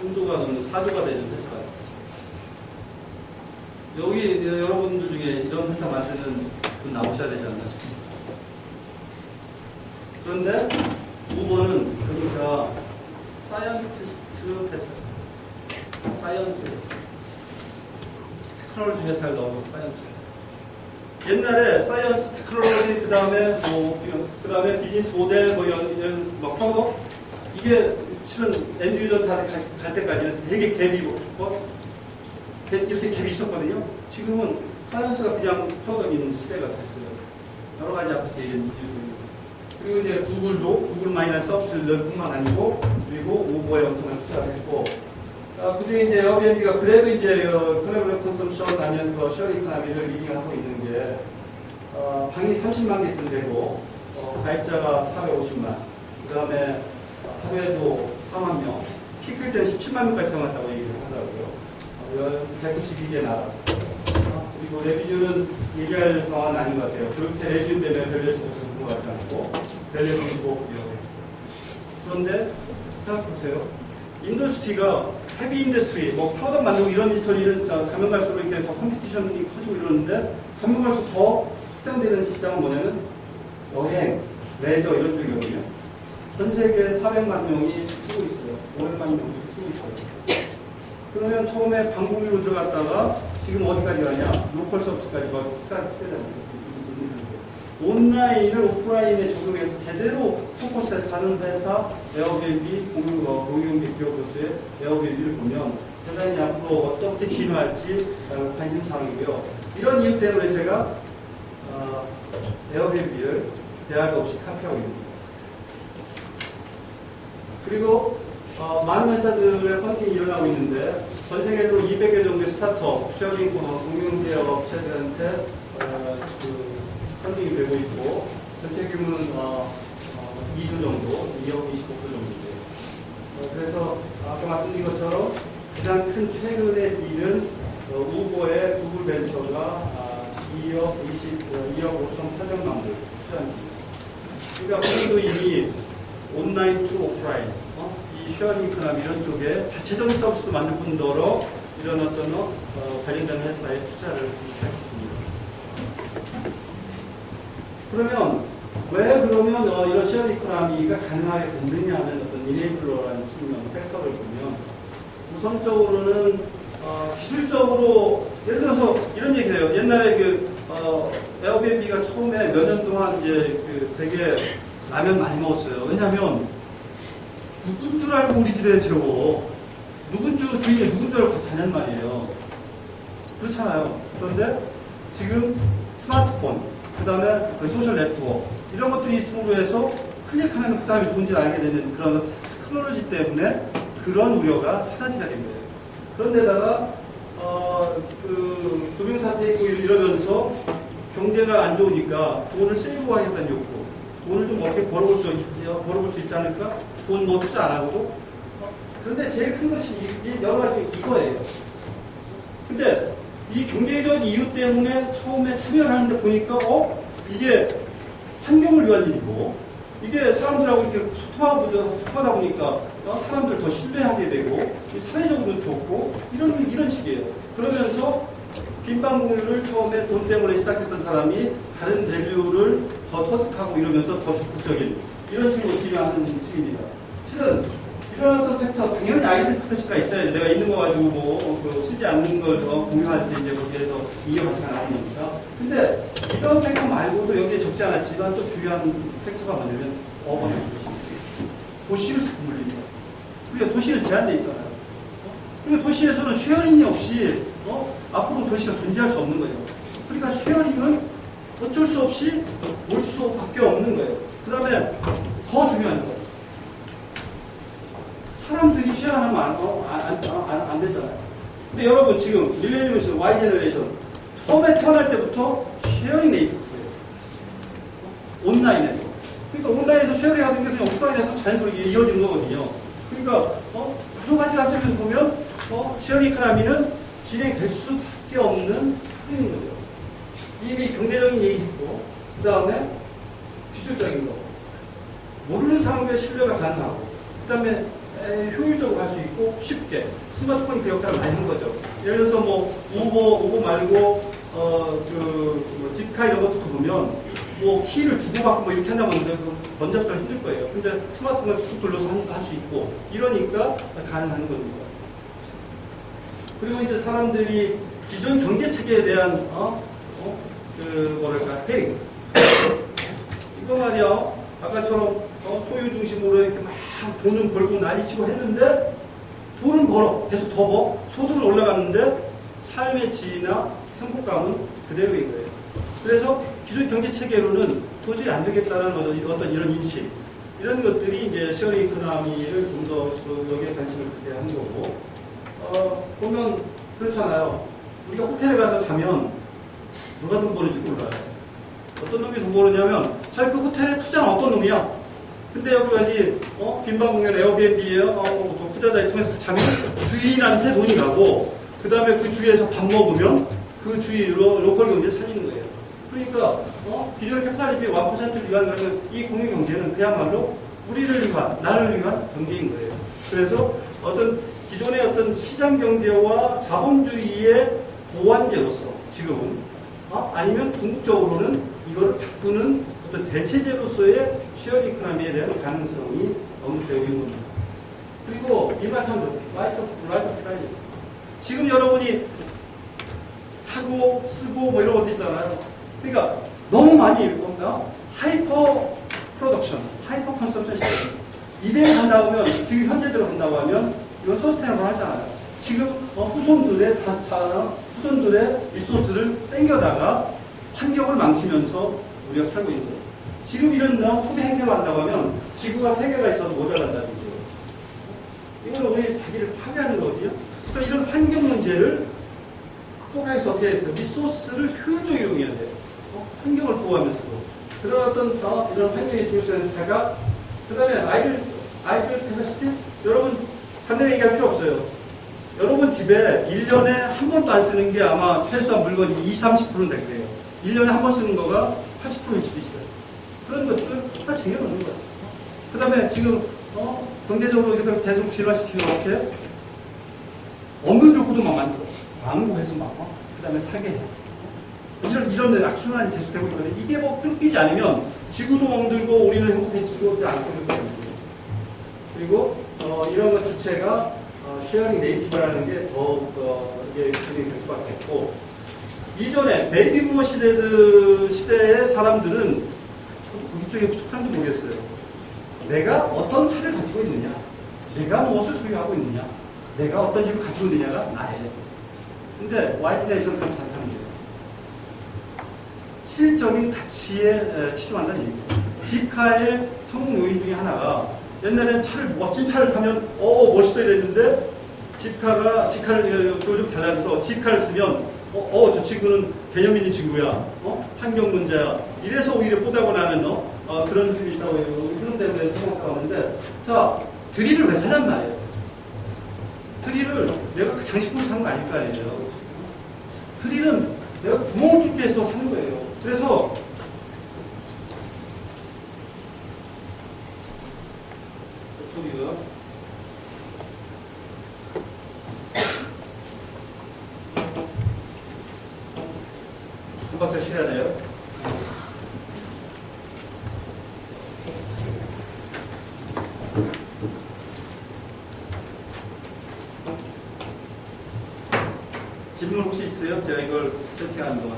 3조가 넘는 4조가 되는 회사가 있어요. 여기 여러분들 중에 이런 회사 만드는 분 나오셔야 되지 않나 싶습니다. 그런데 우버는 그러니까 사이언티스트 회사, 사이언스 회사, 테크놀로지 회사를 넣어서 사이언스 회사. 옛날에 사이언스, 테크놀로지 그 다음에 비즈니스 모델 이런 프로덕트 이게 실은 엔드 유저 갈 때까지는 되게 갭이 이렇게 갭이 있었거든요. 지금은 사이언스가 그냥 프로덕트인 시대가 됐어요. 여러 가지 앞에서 이런 이유입니다. 그리고 이제 구글 마이너스 서비스를 뿐만 아니고, 그리고 우버에 엄청난 투자를 했고, 그 중에 이제 에어비앤비가 그래도 이제 커네블 컨섬션 하면서 쉐어링 이코노미를 리딩하고 있는 게, 방이 30만 개쯤 되고, 가입자가 450만, 그 다음에 사회도 4만 명, 피크일 때는 17만 명까지 사용했다고 얘기를 하더라고요. 192개 나라. 그리고 레비뉴는 얘기할 상황은 아닌 것 같아요. 그렇게 레비뉴 때문에 별려서 그런 것 같지 않고, 별려서 25억이요. 그런데, 생각해보세요. 인더스트리가, 헤비 인더스트리, 뭐, 프로덕트 만들고 이런 인더스트리는 가면 갈수록 이렇게 더 컴피티션이 커지고 이러는데, 가면 갈수록 더 확장되는 시장은 뭐냐면, 여행, 레저 이런 쪽이거든요. 전 세계 400만 명이 쓰고 있어요. 500만 명이 쓰고 있어요. 그러면 처음에 방공으로 들어갔다가 지금 어디까지 가냐? 로컬 서비스까지 가잖아요. 온라인을 오프라인에 적용해서 제대로 포커스해서 사는 회사, 에어비앤비, 공유경비 기업으로서의 에어비앤비를 보면 대단히 앞으로 어떻게 진화할지 관심사항이고요. 이런 이유 때문에 제가 에어비앤비를 대학 없이 카피하고 있습니다. 그리고 많은 회사들의 펀딩이 일어나고 있는데 전 세계적으로 200개 정도의 스타트업, 쉐어링 공유기업 업체들한테 펀딩이 되고 있고 전체 규모는 2조 정도, 2억 25조 정도인데요. 그래서 아까 말씀드린 것처럼 가장 큰 최근의 딜은 우버의 구글 벤처가 2억 5,800만 불 투자했습니다. 그러니까 우리도 이미 온라인 투 오프라인, 이 쉐어링 이코노미 이런 쪽에 자체적인 서비스도 만들 뿐더러 이런 어떤 관련된 회사에 투자를 시작했습니다. 그러면 왜 그러면 이런 쉐어링 이코노미가 가능하게 됐느냐 하는 어떤 이네이블러라는 측면, 팩터를 보면 우선적으로는 기술적으로 예를 들어서 이런 얘기를 해요. 옛날에 에어비앤비가 처음에 몇 년 동안 이제 되게 라면 많이 먹었어요. 왜냐하면 누군 줄 알고 우리 집에 재워. 주인이 누군 줄 알고 같이 자냔 말이에요. 그렇잖아요. 그런데 지금 스마트폰, 그 다음에 소셜 네트워크 이런 것들이 있음으로 해서 클릭하면 그 사람이 누군지 알게 되는 그런 테크놀로지 때문에 그런 우려가 사라지게 된 거예요. 그런데다가 금융사태 있고 이러면서 경제가 안 좋으니까 돈을 세이브하겠다는 욕구, 돈을 좀 어떻게 벌어볼 수 있지 않을까? 돈 뭐 투자 안 하고도. 그런데 제일 큰 것이 여러 가지 이거예요. 근데 이 경제적 이유 때문에 처음에 참여를 하는데 보니까 이게 환경을 위한 일이고 이게 사람들하고 이렇게 소통하다 보니까 사람들을 더 신뢰하게 되고 사회적으로 좋고 이런 식이에요. 그러면서 빈방공유를 처음에 돈 때문에 시작했던 사람이 다른 밸류를 더 터득하고 이러면서 더 적극적인 이런 식으로 기하는 식입니다. 실은 이런 어떤 팩터, 당연히 아이들 캐패시티가 있어야지. 내가 있는 거 가지고 쓰지 않는 걸 공유할 때 이제 거기에서 이해 가치가 나오는 거니까. 근데 이런 팩터 말고도 여기에 적지 않았지만 또 중요한 팩터가 뭐냐면 어버넌 도시를 자꾸 물립니다. 우리가 도시는 제한되어 있잖아요. 그러니까 도시에서는 쉐어링이 없이 앞으로 도시가 존재할 수 없는 거예요. 그러니까 쉐어링은 어쩔 수 없이 올 수밖에 없는 거예요. 그 다음에 더 중요한 거. 사람들이 쉐어하면 안 되잖아요. 근데 여러분 지금 밀레니엄에서 Y 제너레이션 처음에 태어날 때부터 쉐어링 네이트예요. 온라인에서. 그러니까 온라인에서 쉐어링 하는 게 그냥 오프라인에서 자연스럽게 이어지는 거거든요. 그러니까 여러 가지 관점에서 보면 쉐어링 이코노미는 진행될 수밖에 없는 흐름인 거죠. 이미 경제적인 얘기 있고 그 다음에 기술적인 거. 모르는 사람의 신뢰가 가능하고 그 다음에 효율적으로 할 수 있고 쉽게 스마트폰이 그 역할을 많이 한 거죠. 예를 들어서 뭐 우버 말고 집카 이런 것도 보면 뭐 키를 주고받고 뭐 이렇게 한다면 번잡수가 힘들 거예요. 근데 스마트폰을 툭 돌려서 할 수 있고 이러니까 가능한 겁니다. 그리고 이제 사람들이 기존 경제 체계에 대한 회의 이거 말이야. 아까처럼 소유 중심으로 이렇게 막 돈은 벌고 난리치고 했는데 돈은 벌어. 계속 더 벌어. 소득은 올라갔는데 삶의 질이나 행복감은 그대로인 거예요. 그래서 기존 경제 체계로는 도저히 안 되겠다는 어떤 이런 인식 이런 것들이 이제 쉐어링 이코노미를 좀 더 여기에 관심을 갖게 하는 거고 보면 그렇잖아요. 우리가 호텔에 가서 자면 누가 돈 버는지 몰라요. 어떤 놈이 돈 버느냐면 자기 그 호텔에 투자는 어떤 놈이야. 근데 여기까지 빈방 공연 에어비앤비에요. 투자자에 통해서 자면 주인한테 돈이 가고 그 다음에 그 주위에서 밥 먹으면 그 주위로 로컬 경제를 살리는 거예요. 그러니까 기존 캡사리비 1%를 위한 그러면 이 공유 경제는 그야말로 우리를 위한 나를 위한 경제인 거예요. 그래서 기존의 어떤 시장 경제와 자본주의의 보완제로서 지금은 아니면 궁극적으로는 이걸 바꾸는 어떤 대체제로서의 쉐어링 이코노미에 대한 가능성이 언급되고 있는 겁니다. 그리고 일마찬가지로 라이프 프라이즈. 지금 여러분이 사고 쓰고 뭐 이런 것도 있잖아요. 그러니까 너무 많이 하이퍼 프로덕션, 하이퍼 컨섬션 시스템. 이대로 간다고 하면 지금 현재대로 간다고 하면 이건 서스테이너블 하잖아요. 지금 후손들의 리소스를 땡겨다가 환경을 망치면서 우리가 살고 있는 거예요. 지금 이런 소비 행태로 한다고 하면 지구가 3개가 있어도 모자란다는 거예요. 이건 우리 자기를 파괴하는 거거든요. 그래서 이런 환경 문제를 포괄해서 어떻게 했어요? 리소스를 효율적으로 이용해야 돼요. 환경을 보호하면서도. 그런 어떤 이런 환경에 중요한 차가 그 다음에 아이들 캐패시티 여러분 반대 얘기할 필요 없어요. 여러분 집에 1년에 한 번도 안 쓰는 게 아마 최소한 물건이 20-30%는 될 거예요. 1년에 한 번 쓰는 거가 80%일 수도 있어요. 그런 것들 다 쟁여놓는 거예요. 그 다음에 지금 경제적으로 이렇게 계속 진화시키는 이렇게 없는 욕구도 막 만들어. 광고해서 막 그 다음에 사게 해. 이런 악순환이 계속되고 있거든요. 이게 뭐 끊기지 않으면 지구도 멍들고 우리는 행복해지지 않고 있거든요. 그리고 이런 것 주체가 쉐어링 네이티브라는 게 더욱 이게 진행될 수밖에 없고 이전에 베이비 부머 시대의 사람들은 저도 거기 쪽에 속한지 모르겠어요. 내가 어떤 차를 가지고 있느냐, 내가 무엇을 소유하고 있느냐, 내가 어떤 집을 가지고 있느냐가 나예요. 근데 와이드네이션은 그렇지 않다는 거예요. 실적인 가치에 치중한다는 얘기예요. 집카의 성공 요인 중에 하나가 옛날에는 멋진 차를 타면 멋있어야 되는데 집카를 좀 달라져서 집카를 쓰면 저 친구는 개념 있는 친구야. 환경 문제야. 이래서 오히려 보다고 나는 그런 힘이 있다고 해요. 그런 때문에 생각하고 하는데 자, 드릴을 왜 사냔 말이에요. 드릴을 내가 그 장식품을 사는 거 아닐 거 아니에요. 드릴은 내가 구멍을 뚫기 위해서 사는 거예요. 그래서 저기가 한 박자 실어야 돼요. 질문 혹시 있어요? 제가 이걸 세팅하는 동안.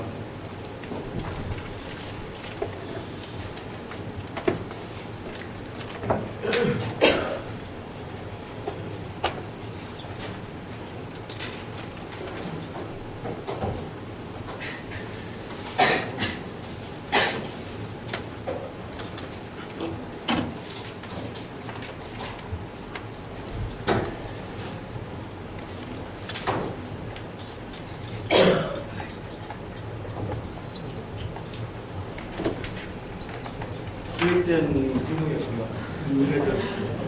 기획된 행동이었고요.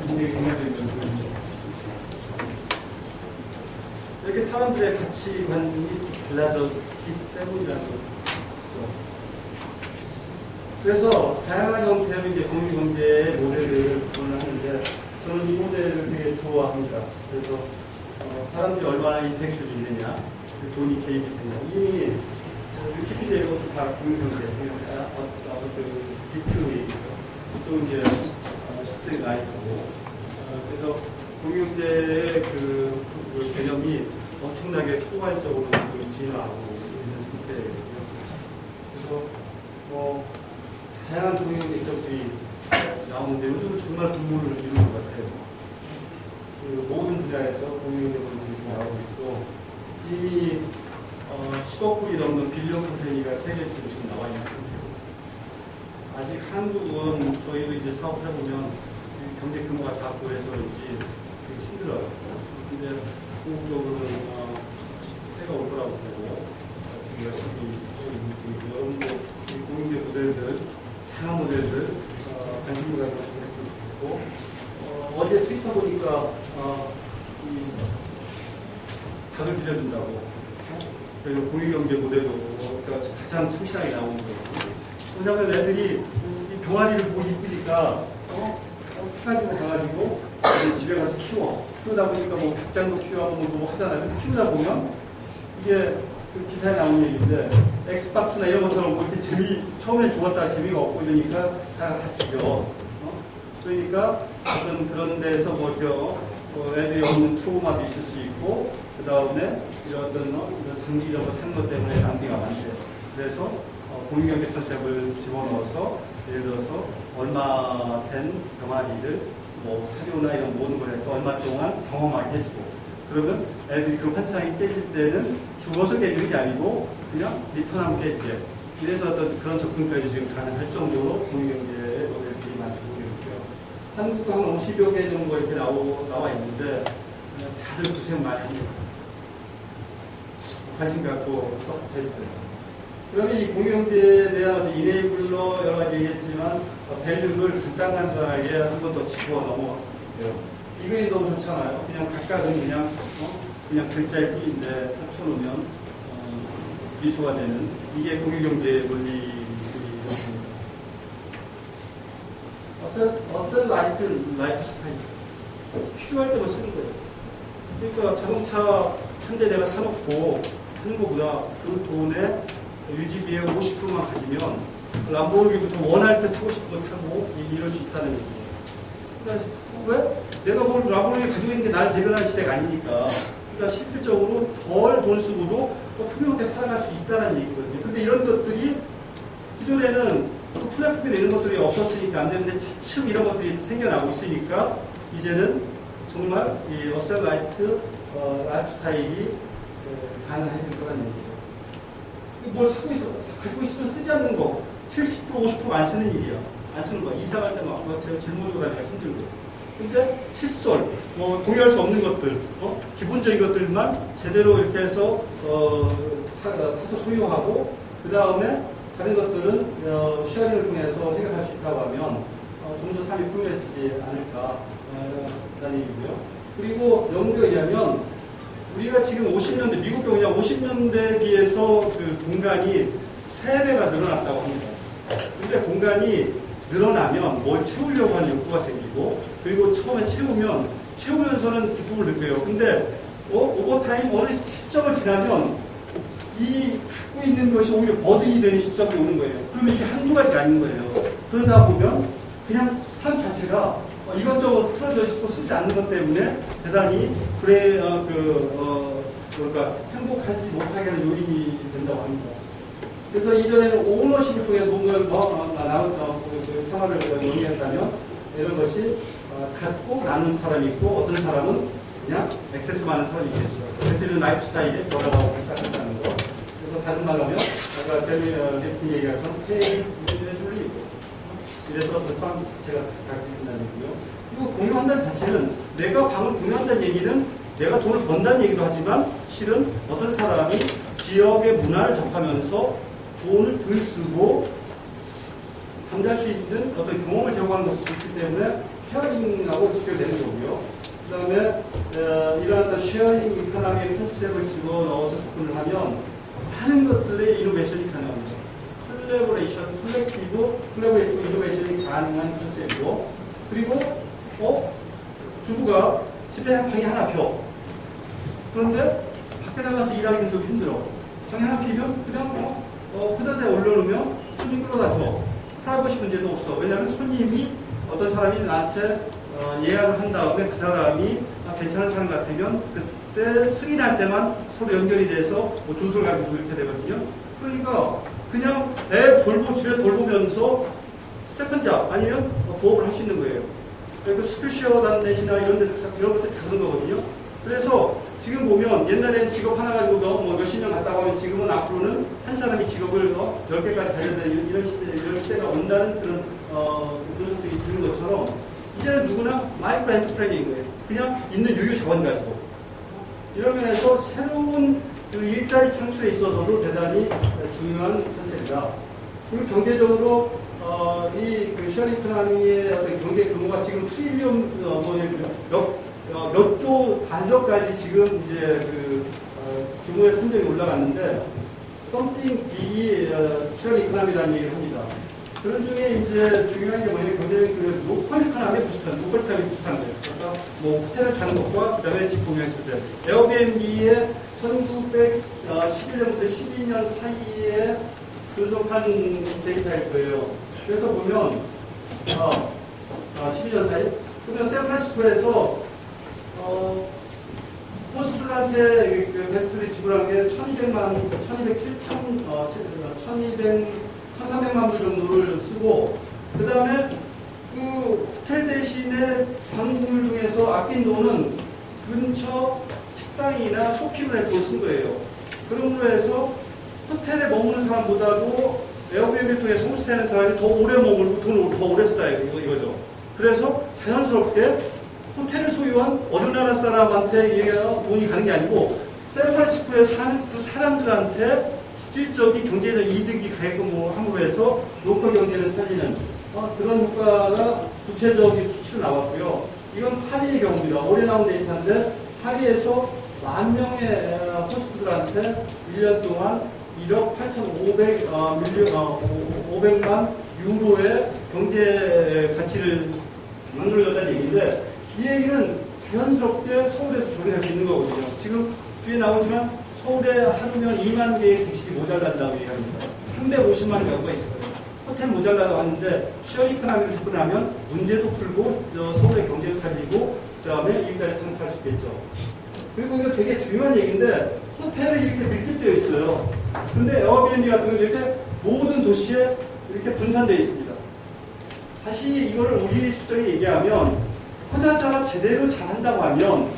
인생이 생각되는 이렇게 사람들의 가치관이 달라졌기 때문이라는 거죠. 그래서 다양한 형태의 이제 공유경제의 모델을 구현하는데 저는 이 모델을 되게 좋아합니다. 그래서 사람들이 얼마나 인색션이 있느냐, 돈이 개입이 되냐. 이미 위키피디아 이것도 다 공유경제, 비트웨이, 또 이제 시스템 라이프고, 그래서 공유경제의 그 개념이 엄청나게 포괄적으로 진화하고 있는 상태예요. 그래서 다양한 공유경제 기업들이 나오는데 요즘은 정말 분모를 이루는 것 같아요. 그 모든 분야에서 공유경제 기업들이 나오고 있고 이미 10억 불이 넘는 빌리언 컴퍼니가 세계적으로 지금 나와 있는 상태예요. 아직 한국은 저희도 이제 사업을 해보면 경제 규모가 작고 해서인지 되게 힘들어요. 근데 궁극적으로는 해가 올 거라고 보고 지금 열심히 있는 중이고 여러분도 이 공유경제 모델들, 다양한 모델들 관심을 가지고 했으면 좋겠고 어제 트위터 보니까 이 각을 빌려준다고 그리고 공유경제 모델도 가장 창시하게 나오는 거예요. 왜냐하면 애들이 이 병아리를 보고 이쁘니까 스카지고 가가지고 집에 가서 키우다 보니까 뭐 닭장도 키우고 뭐 하잖아요. 근데 키우다 보면 이게 그 기사에 나온 얘기인데 엑스박스나 이런 것처럼 뭐 이렇게 처음에 좋았다가 재미가 없고 이러니까 다 죽여. 그러니까 어떤 그런 데서 뭐 이렇게 애들이 없는 트라우마도 있을 수 있고 그 다음에 이런 장기적으로 사는 것 때문에 낭비가 많대요. 그래서 공유경제 컨셉을 집어넣어서 예를 들어서 얼마 된 병아리를 뭐 사료나 이런 모든 걸 해서 얼마 동안 경험하게 해주고 그러면 애들이 그 환상이 깨질 때는 죽어서 깨지는 게 아니고 그냥 리턴하면 깨지게 이래서 어떤 그런 접근까지 지금 가능할 정도로 공유경제의 모델들이 많다고 있고요. 한국도 한 50여 개 정도 이렇게 나와 있는데 다들 고생 많이 합니다. 관심 갖고 해주세요. 그러면 이 공유경제에 대한 이네이블러 여러 가지 얘기했지만 밸류를 간단하게 한 번 더 짚어 넘어가요. 이거이 너무 좋잖아요. 그냥 각각은 그냥 글자일 뿐인데 합쳐놓으면 미소가 되는 이게 공유경제의 원리입니다. 어셀 라이프 스타일 필요할 때만 쓰는 거예요. 그러니까 자동차 한 대 내가 사놓고 하는 것보다 그 돈에 유지비의 50%만 가지면 람보르기니부터 원할 때 타고 싶은 거 타고 이럴 수 있다는 얘기예요. 그러니까 왜? 내가 뭘 람보르기니 가지고 있는 게 나를 대변하는 시대가 아니니까. 그러니까 실질적으로 덜 돈 쓰고도 훌륭하게 살아갈 수 있다는 얘기거든요. 근데 이런 것들이 기존에는 플랫폼이나 이런 것들이 없었으니까 안 되는데 차츰 이런 것들이 생겨나고 있으니까 이제는 정말 이 어셀 라이프 스타일이 가능해질 거라는 얘기죠. 뭘 가지고 있으면 쓰지 않는 거 70% 50%가 안 쓰는 일이야. 안 쓰는 거야. 이사갈 때 막 제가 짊어지고 다니기가 힘들고. 근데 칫솔, 뭐 동의할 수 없는 것들, 기본적인 것들만 제대로 이렇게 해서 사서 소유하고 그 다음에 다른 것들은 쉐어링을 통해서 해결할 수 있다고 하면 좀 더 삶이 풍요해지지 않을까 라는 얘기고요. 그리고 연구에 의하면 우리가 지금 50년대, 미국 경우냐 50년대에 비해서 그 공간이 3배가 늘어났다고 합니다. 근데 공간이 늘어나면 뭘 채우려고 하는 욕구가 생기고 그리고 처음에 채우면서는 기쁨을 느껴요. 근데 오버타임 어느 시점을 지나면 이 갖고 있는 것이 오히려 버든이 되는 시점이 오는 거예요. 그러면 이게 한두 가지가 아닌 거예요. 그러다 보면 그냥 삶 자체가 이것저것 틀어져 있고 쓰지 않는 것 때문에 대단히 그러니까 행복하지 못하게 하는 요인이 된다고 합니다. 그래서 이전에는 오너십을 통해서 뭔가를 생활을 연계했다면 이런 것이 갖고 나눈 사람이 있고 어떤 사람은 그냥 액세스 많은 사람이 있겠죠. 그래서 이런 라이프 스타일에 돌아가고 시작한다는 거. 그래서 다른 말로 하면 아까 제미 대표님 얘기한 페이 줄리 이래서 그 사람 자체가 갖게 된다는 얘기고요. 그리고 공유한다는 자체는 내가 방을 공유한다는 얘기는 내가 돈을 번다는 얘기도 하지만 실은 어떤 사람이 지역의 문화를 접하면서 돈을 덜 쓰고 감당할 수 있는 어떤 경험을 제공하는 것이 있기 때문에 쉐어링하고 직결되는 거고요. 그 다음에 이러한 쉐어링 이코노미의 컨셉을 집어넣어서 접근을 하면 많은 것들의 이노베이션이 가능합니다. 콜라보레이션, 콜렉티브 이노베이션이 가능한 컨셉이고 그리고 주부가 집에 방이 하나 펴. 그런데 밖에 나가서 일하기는 좀 힘들어. 방이 하나 피면 그냥 후다닥에 올려놓으면 손님 끌어다 줘. 프라이버시 문제도 없어. 왜냐하면 손님이 어떤 사람이 나한테 예약을 한 다음에 그 사람이 괜찮은 사람 같으면 그때 승인할 때만 서로 연결이 돼서 뭐 주소를 가지고 이렇게 되거든요. 그러니까 그냥 집에 돌보면서 세컨잡 아니면 부업을 할 수 있는 거예요. 그리고 스크시어라는 넷이나 이런 것들 다 그런 거거든요. 그래서 지금 보면 옛날에는 직업 하나 가지고 뭐 몇십 년 갔다 오면 지금은 앞으로는 한 사람이 직업을 10개까지 달려다니는 이런 시대가 온다는 그런 것들이 있는 것처럼 이제는 누구나 마이크로 엔터프라이즈인 거예요. 그냥 있는 유유 자원 가지고. 이런 면에서 새로운 그 일자리 창출에 있어서도 대단히 중요한 컨셉이다. 그리고 경제적으로 이 쉐어링 이코노미의 어떤 경제 규모가 지금 트릴리언 몇 조 단위까지 지금 이제 규모의 선정이 올라갔는데 something big이 쉐어링 이코노미라는 얘기를 합니다. 그런 중에 이제 중요한 게 뭐냐면 경제적 로컬 이코노미에 비슷한 거예요. 그러니까 뭐 호텔을 사는 것과 그다음에 집 공유했을 때 에어비앤비의 1911년부터 12년 사이에 분석한 데이터일 거예요. 그래서 보면 12년 사이 그러면 샌프란시스코에서 호스들한테 게스트들이 지불한 게 1,300만 불 정도를 쓰고 그 다음에 그 호텔 대신에 방문을 통해서 아낀 돈은 근처 식당이나 쇼핑을 해서 쓴 거예요. 그런 걸로 해서 호텔에 머무는 사람보다도 에어비앤비 통해서 홈스테이하는 사람이 더 오래 머물고 돈을 더 오래 쓰다 이거죠. 그래서 자연스럽게 호텔을 소유한 어느 나라 사람한테 돈이 가는 게 아니고 샌프란시스코에 사는 그 사람들한테 실질적인 경제적 이득이 가게끔 함으로 해서 로컬 경제를 살리는 그런 효과가 구체적인 수치로 나왔고요. 이건 파리의 경우입니다. 올해 나온 데이터인데 파리에서 10,000명의 호스트들한테 1년 동안 1억 8,500만 유로의 경제 가치를 만들어줬다는 얘기인데 이 얘기는 자연스럽게 서울에서 적용할 수 있는 거거든요. 지금 뒤에 나오지만 서울에 하루면 2만 개의 택시 모자란다고 얘기합니다. 350만 가구가 있어요. 호텔 모자라다고 하는데 쉐어 이코노미를 접근하면 문제도 풀고 서울의 경제를 살리고 그 다음에 일자리 창출할 수 있겠죠. 그리고 이거 되게 중요한 얘기인데 호텔이 이렇게 밀집되어 있어요. 그런데 에어비앤비 같은 경우는 이렇게 모든 도시에 이렇게 분산되어 있습니다. 다시 이걸 우리 실정에 얘기하면 호자자가 제대로 잘한다고 하면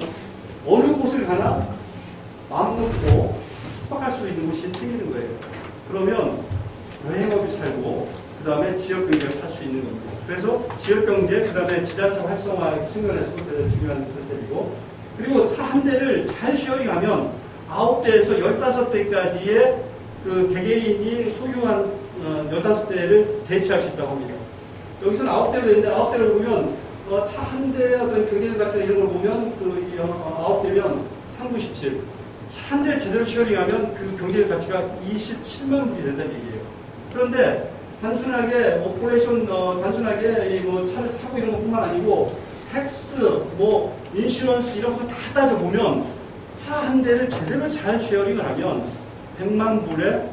어느 곳을 가나 마음 놓고 숙박할 수 있는 곳이 생기는 거예요. 그러면 여행업이 살고 그 다음에 지역경제가 살 수 있는 겁니다. 그래서 지역경제, 그 다음에 지자체 활성화 측면에서 중요한 컨셉이고 그리고 차 한 대를 잘 쉐어링하면 9대에서 15대까지의 그 개개인이 소유한 15대를 대체할 수 있다고 합니다. 여기서는 9대로 되는데 9대를 보면 차 한 대의 어떤 경제적 가치나 이런 걸 보면 그 9대면 397. 차 한 대를 제대로 쉐어링하면 그 경제적 가치가 27만 불이 된다는 얘기예요. 그런데 단순하게 오퍼레이션 단순하게 뭐 차를 사고 이런 것뿐만 아니고 텍스, 뭐 인슈런스 이런 거 다 따져 보면 차 한 대를 제대로 잘 쉐어링을 하면 100만 불의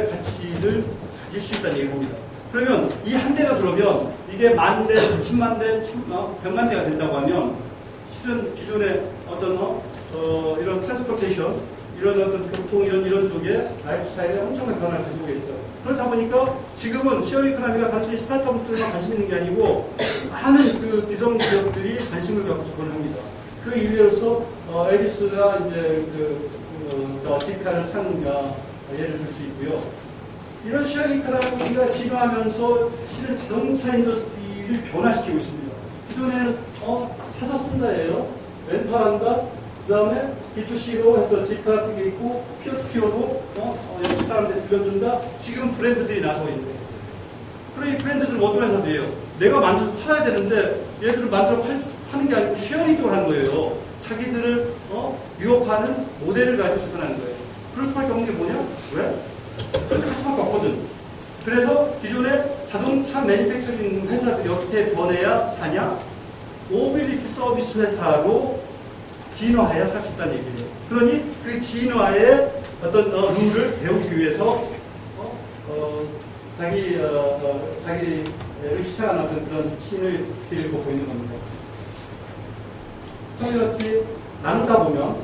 가치를 가질 수 있다는 얘기입니다. 그러면 이 한 대가 들어오면 이게 10,000대, 10,000만 대, 100만 대가 된다고 하면 실은 기존의 어떤 이런 트랜스포테이션, 이런 어떤 교통, 이런 쪽에 라이프 스타일에 엄청난 변화를 가져오겠죠. 그렇다 보니까 지금은 시어링 이코노미가 단순히 스타트업들만 관심 있는 게 아니고 많은 그 기성 기업들이 관심을 갖고 접근을 합니다. 그 일례로서 에디스가 이제 지카를 산 예를 들 수 있고요. 이런 시어링 이코노미가 진화하면서 실은 자동차 인더스트리를 변화시키고 있습니다. 기존에는 사서 쓴다예요. 렌탈한다. 그 다음에 B2C로 해서 집 같은 게 있고 피어투피어로 옆집 사람들 빌려준다. 지금 브랜드들이 나서고 있는 거예요. 그럼 이 브랜드들은 어떤 회사들이에요? 내가 만들어서 팔아야 되는데 얘들을 만들어 파는 게 아니고 쉐어링 쪽으로 하는 거예요. 자기들을 유업하는 모델을 가지고 접근하는 거예요. 그럴 수밖에 없는 게 뭐냐? 왜? 그렇게 할 수밖에 없거든. 그래서 기존의 자동차 매니팩처링 회사들이 어떻게 변해야 사냐? 모빌리티 서비스 회사로 진화해야 살 수 있다는 얘기예요. 그러니 그 진화의 어떤 룰을 배우기 위해서 자기를 시작하는 어떤 그런 신을 길을 걷고 있는 겁니다. 이렇게 나누다 보면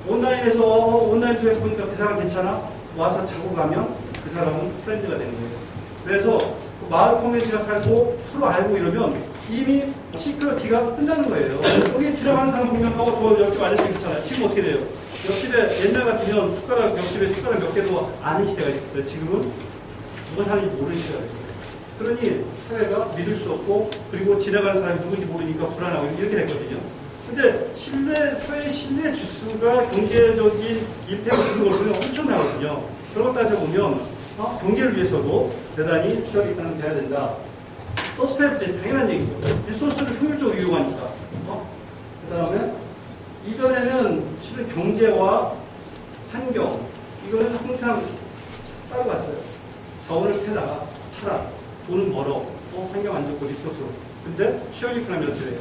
온라인에서 온라인 통해서 보니까 그 사람 괜찮아? 와서 자고 가면 그 사람은 프렌드가 되는 거예요. 그래서 그 마을 커뮤니티가 살고 서로 알고 이러면 이미 시큐리티가 끝나는 거예요. 여기 지나가는 사람 보면 저 옆집 아저씨 괜찮아요. 지금 어떻게 돼요? 옆집에 옛날 같으면 옆집에 숟가락 몇 개도 아는 시대가 있었어요. 지금은 누가 사는지 모르는 시대가 있어요. 그러니 사회가 믿을 수 없고 그리고 지나가는 사람이 누군지 모르니까 불안하고 이렇게 됐거든요. 근데 사회 신뢰 지수가 경제적인 이펙을 주는 걸 보면 엄청나거든요. 그런 것 따져보면 경제를 위해서도 대단히 시어링 이코노미가 돼야 된다. 서스테이블리티 당연한 얘기죠. 리소스를 효율적으로 이용하니까. 그 다음에 이전에는 실은 경제와 환경 이거는 항상 따로 갔어요. 자원을 캐다가 팔아 돈은 벌어 환경 안 좋고 리소스로. 근데 시어링 이코노미가 돼요.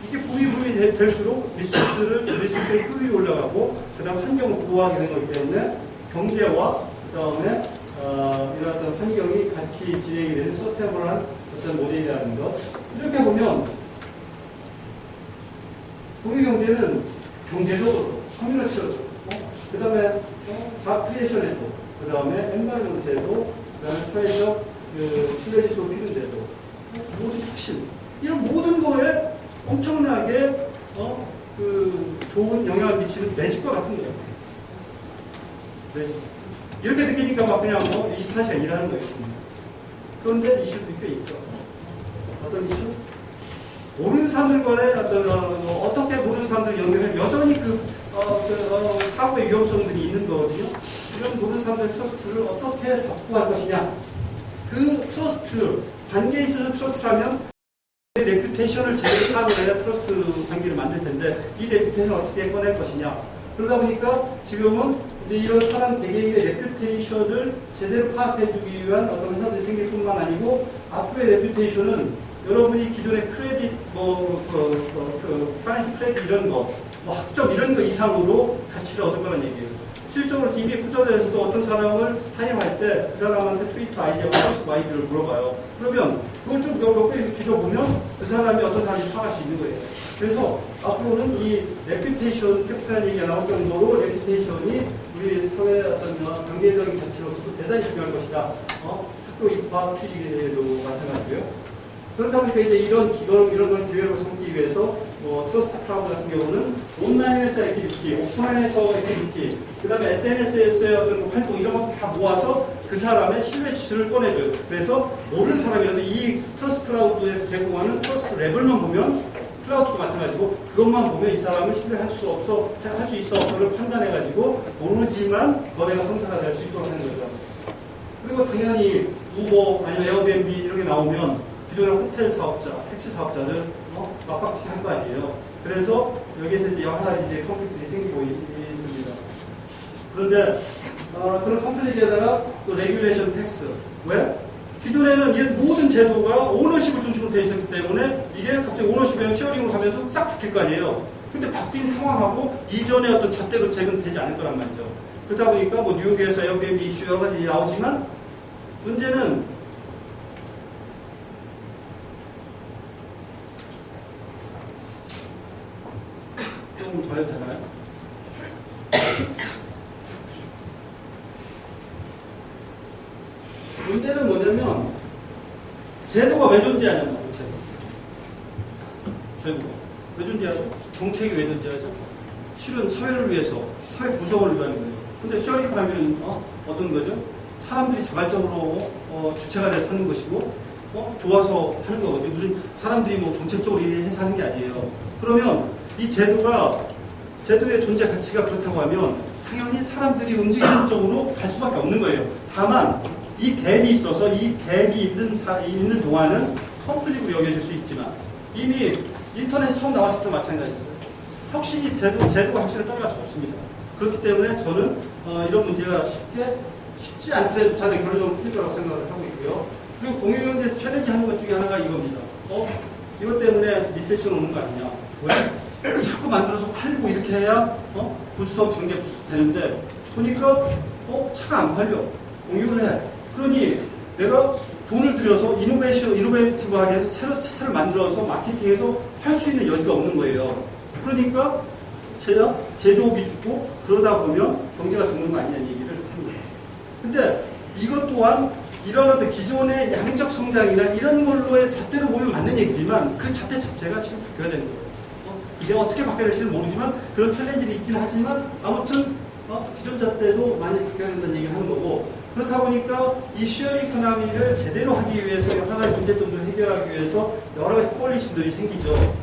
이게 부유부이 될수록 리소스의 효율이 올라가고 그 다음 환경을 보호하게 된 거기 때문에 경제와 그 다음에 이런 어떤 환경이 같이 진행이 되는 서스테이블한 어떤 모델이라는 것. 이렇게 보면 국민 경제는 경제적으로, 커뮤니티적으로, 그 다음에 잡 크리에이션에도, 그 다음에 엔바이런먼트에도, 그 다음에 사회적 신뢰지수 필요인데도 모두 혁신. 이런 모든 거에 엄청나게 좋은 영향을 미치는 매직과 같은 거예요. 매직. 이렇게 느끼니까 막 그냥 24시간 일하는 거였습니다. 그런데 이슈도 꽤 있죠. 어떤 이슈? 모르는 사람들 간에 어떻게 모르는 사람들 연결해 여전히 사고의 위험성들이 있는 거거든요. 이런 모르는 사람들의 트러스트를 어떻게 확보할 것이냐. 그 트러스트, 관계에 있어서 트러스트라면 레퓨테이션을 제대로 파악을 해야 트러스트 관계를 만들 텐데 이 레퓨테이션을 어떻게 꺼낼 것이냐. 그러다 보니까 지금은 이제 이런 사람 개개인의 레퓨테이션을 제대로 파악해주기 위한 어떤 회사들이 생길 뿐만 아니고 앞으로의 레퓨테이션은 여러분이 기존의 크레딧, 파이낸스 크레딧 이런 거, 학점 이런 거 이상으로 가치를 얻을 거란 얘기예요. 실적으로 이미 구조대에서도 어떤 사람을 타임할 때 그 사람한테 트위터 아이디어와 페이스북 아이디어를 물어봐요. 그러면 그걸 좀 몇 개 뒤져보면 그 사람이 어떤 사람인지 파악할 수 있는 거예요. 그래서 앞으로는 이 레퓨테이션, 캐피탈 얘기가 나올 정도로 레퓨테이션이 우리 사회의 어떤 경제적인 가치로서도 대단히 중요할 것이다. 학교 입학 취직에도 마찬가지고요. 그렇다 보니까 이제 이런 걸 기회로 삼기 위해서 트러스트 크라우드 같은 경우는 온라인에서 액티비티, 오프라인에서 액티비티, 그 다음에 SNS에서의 어떤 활동 이런 것 다 모아서 그 사람의 신뢰 지수를 꺼내줘요. 그래서 모르는 사람이라도 이 트러스트 크라우드에서 제공하는 트러스트 레벨만 보면 클라우드도 마찬가지고 그것만 보면 이 사람을 신뢰할 수 있어 없어를 판단해가지고 모르지만 거래가 성사가 될 수 있도록 하는 거죠. 그리고 당연히 우버 아니면 에어비앤비 이런 게 나오면 기존의 호텔 사업자, 택시 사업자를 막박치 한 거 아니에요. 그래서 여기에서 이제 여러 가지 이제 컨플릭트가 생기고 있습니다. 그런데 그런 컨플릭트에다가 또 레귤레이션 텍스. 왜? 기존에는 이 모든 제도가 오너십을 중심으로 되어 있었기 때문에 이게 갑자기 오너십이랑 시어링으로 가면서 싹 바뀔 거 아니에요. 근데 바뀐 상황하고 이전의 어떤 잣대로 재건되지 않을 거란 말이죠. 그러다 보니까 뉴욕에서 에어비앤비 이슈 여러 가지 나오지만 문제는 좀 더 해도 되나요? 문제는 뭐냐면 제도가 왜 존재하냐고. 제도가 왜 존재하죠? 정책이 왜 존재하죠? 실은 사회를 위해서, 사회 구성을 위한 거예요. 근데 시어리 이코노미는 어떤 거죠? 사람들이 자발적으로 주체가 돼서 하는 것이고 좋아서 하는 거거든요. 무슨 사람들이 뭐 정책적으로 해서 하는 게 아니에요. 그러면 이 제도의 존재 가치가 그렇다고 하면 당연히 사람들이 움직이는 쪽으로 갈 수밖에 없는 거예요. 다만 이 갭이 있어서 이 갭이 있는 동안은 컴플릭으로 여겨질 수 있지만 이미 인터넷 처음 나왔을 때 마찬가지였어요. 혁신이 제도가 혁신을 따라갈 수 없습니다. 그렇기 때문에 저는 이런 문제가 쉽지 않더라도 저는 결론적으로 풀릴 거라고 생각을 하고 있고요. 그리고 공유경제에서 챌린지 하는 것 중에 하나가 이겁니다. 이것 때문에 리세션 오는 거 아니냐. 왜? 자꾸 만들어서 팔고 이렇게 해야 경제 부스터 되는데 보니까 차가 안 팔려. 공유를 해. 그러니 내가 돈을 들여서 이노베이티브하게 해서 새로 만들어서 마케팅해서 팔 수 있는 여지가 없는 거예요. 그러니까 제조업이 죽고 그러다 보면 경제가 죽는 거 아니냐는 얘기를 하는 거예요. 근데 이것 또한 이런 어떤 기존의 양적 성장이나 이런 걸로의 잣대로 보면 맞는 얘기지만 그 잣대 자체가 지금 바뀌어야 되는 거예요. 이게 어떻게 바뀌어야 될지는 모르지만 그런 챌린지는 있긴 하지만 아무튼 기존 잣대도 많이 바뀌어야 된다는 얘기를 하는 거고 그렇다 보니까 이 시어리 이코노미를 제대로 하기 위해서 여러 가지 문제점들을 해결하기 위해서 여러 가지 코얼리션들이 생기죠.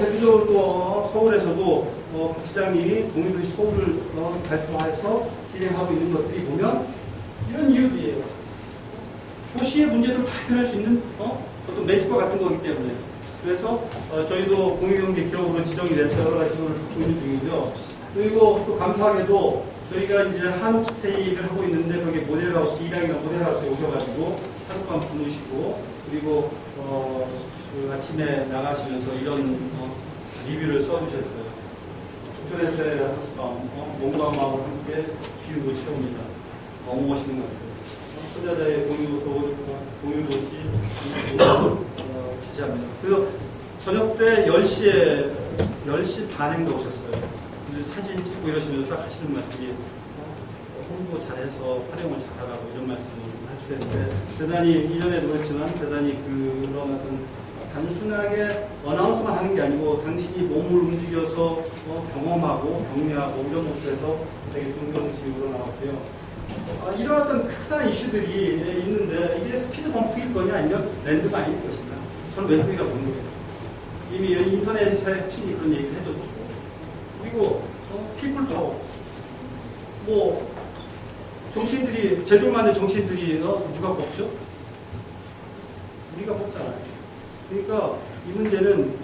대표적으로 또 서울에서도 박 시장님이 공유도시 서울을 발표해서 진행하고 있는 것들이 보면 이런 이유들이에요. 도시의 문제도 다 해결할 수 있는 어떤 매직과 같은 거기 때문에 그래서 저희도 공유경제 기업으로 지정이 돼서 여러 가지 지원을 받고 있는 중이고요. 그리고 또 감사하게도 저희가 이제 한옥 스테이를 하고 있는데 거기 모델하우스, 이랑이나 모델하우스에 오셔가지고 하룻밤 주무시고 그리고 그 아침에 나가시면서 이런 리뷰를 써주셨어요. 족천에서의 하룻밤, 몸과 마음을 함께 비우고 채웁니다. 너무 멋있는 것 같아요. 소자자의 공유도시 지지합니다. 그리고 저녁 때 10시 반행도 오셨어요. 사진 찍고 이러시면서 딱 하시는 말씀이 홍보 잘해서 활용을 잘하라고 이런 말씀을 하시는데 대단히 1년에도 그렇지만 대단히 그런 어떤 단순하게 어나운스만 하는 게 아니고 당신이 몸을 움직여서 경험하고 경험하고 이런 모습에서 되게 존경식으로 나왔고요. 이런 어떤 큰 이슈들이 있는데 이게 스피드 범프일 거냐 아니면 랜드가 아닐 것이냐 저는 왼쪽이라고 보는 거예요. 이미 인터넷의 혁신이 그런 얘기를 해줬고 그리고 피플 파워 뭐 정치인들이 제대로 만든 정치인들이 누가 뽑죠? 우리가 뽑잖아요. 그러니까 이 문제는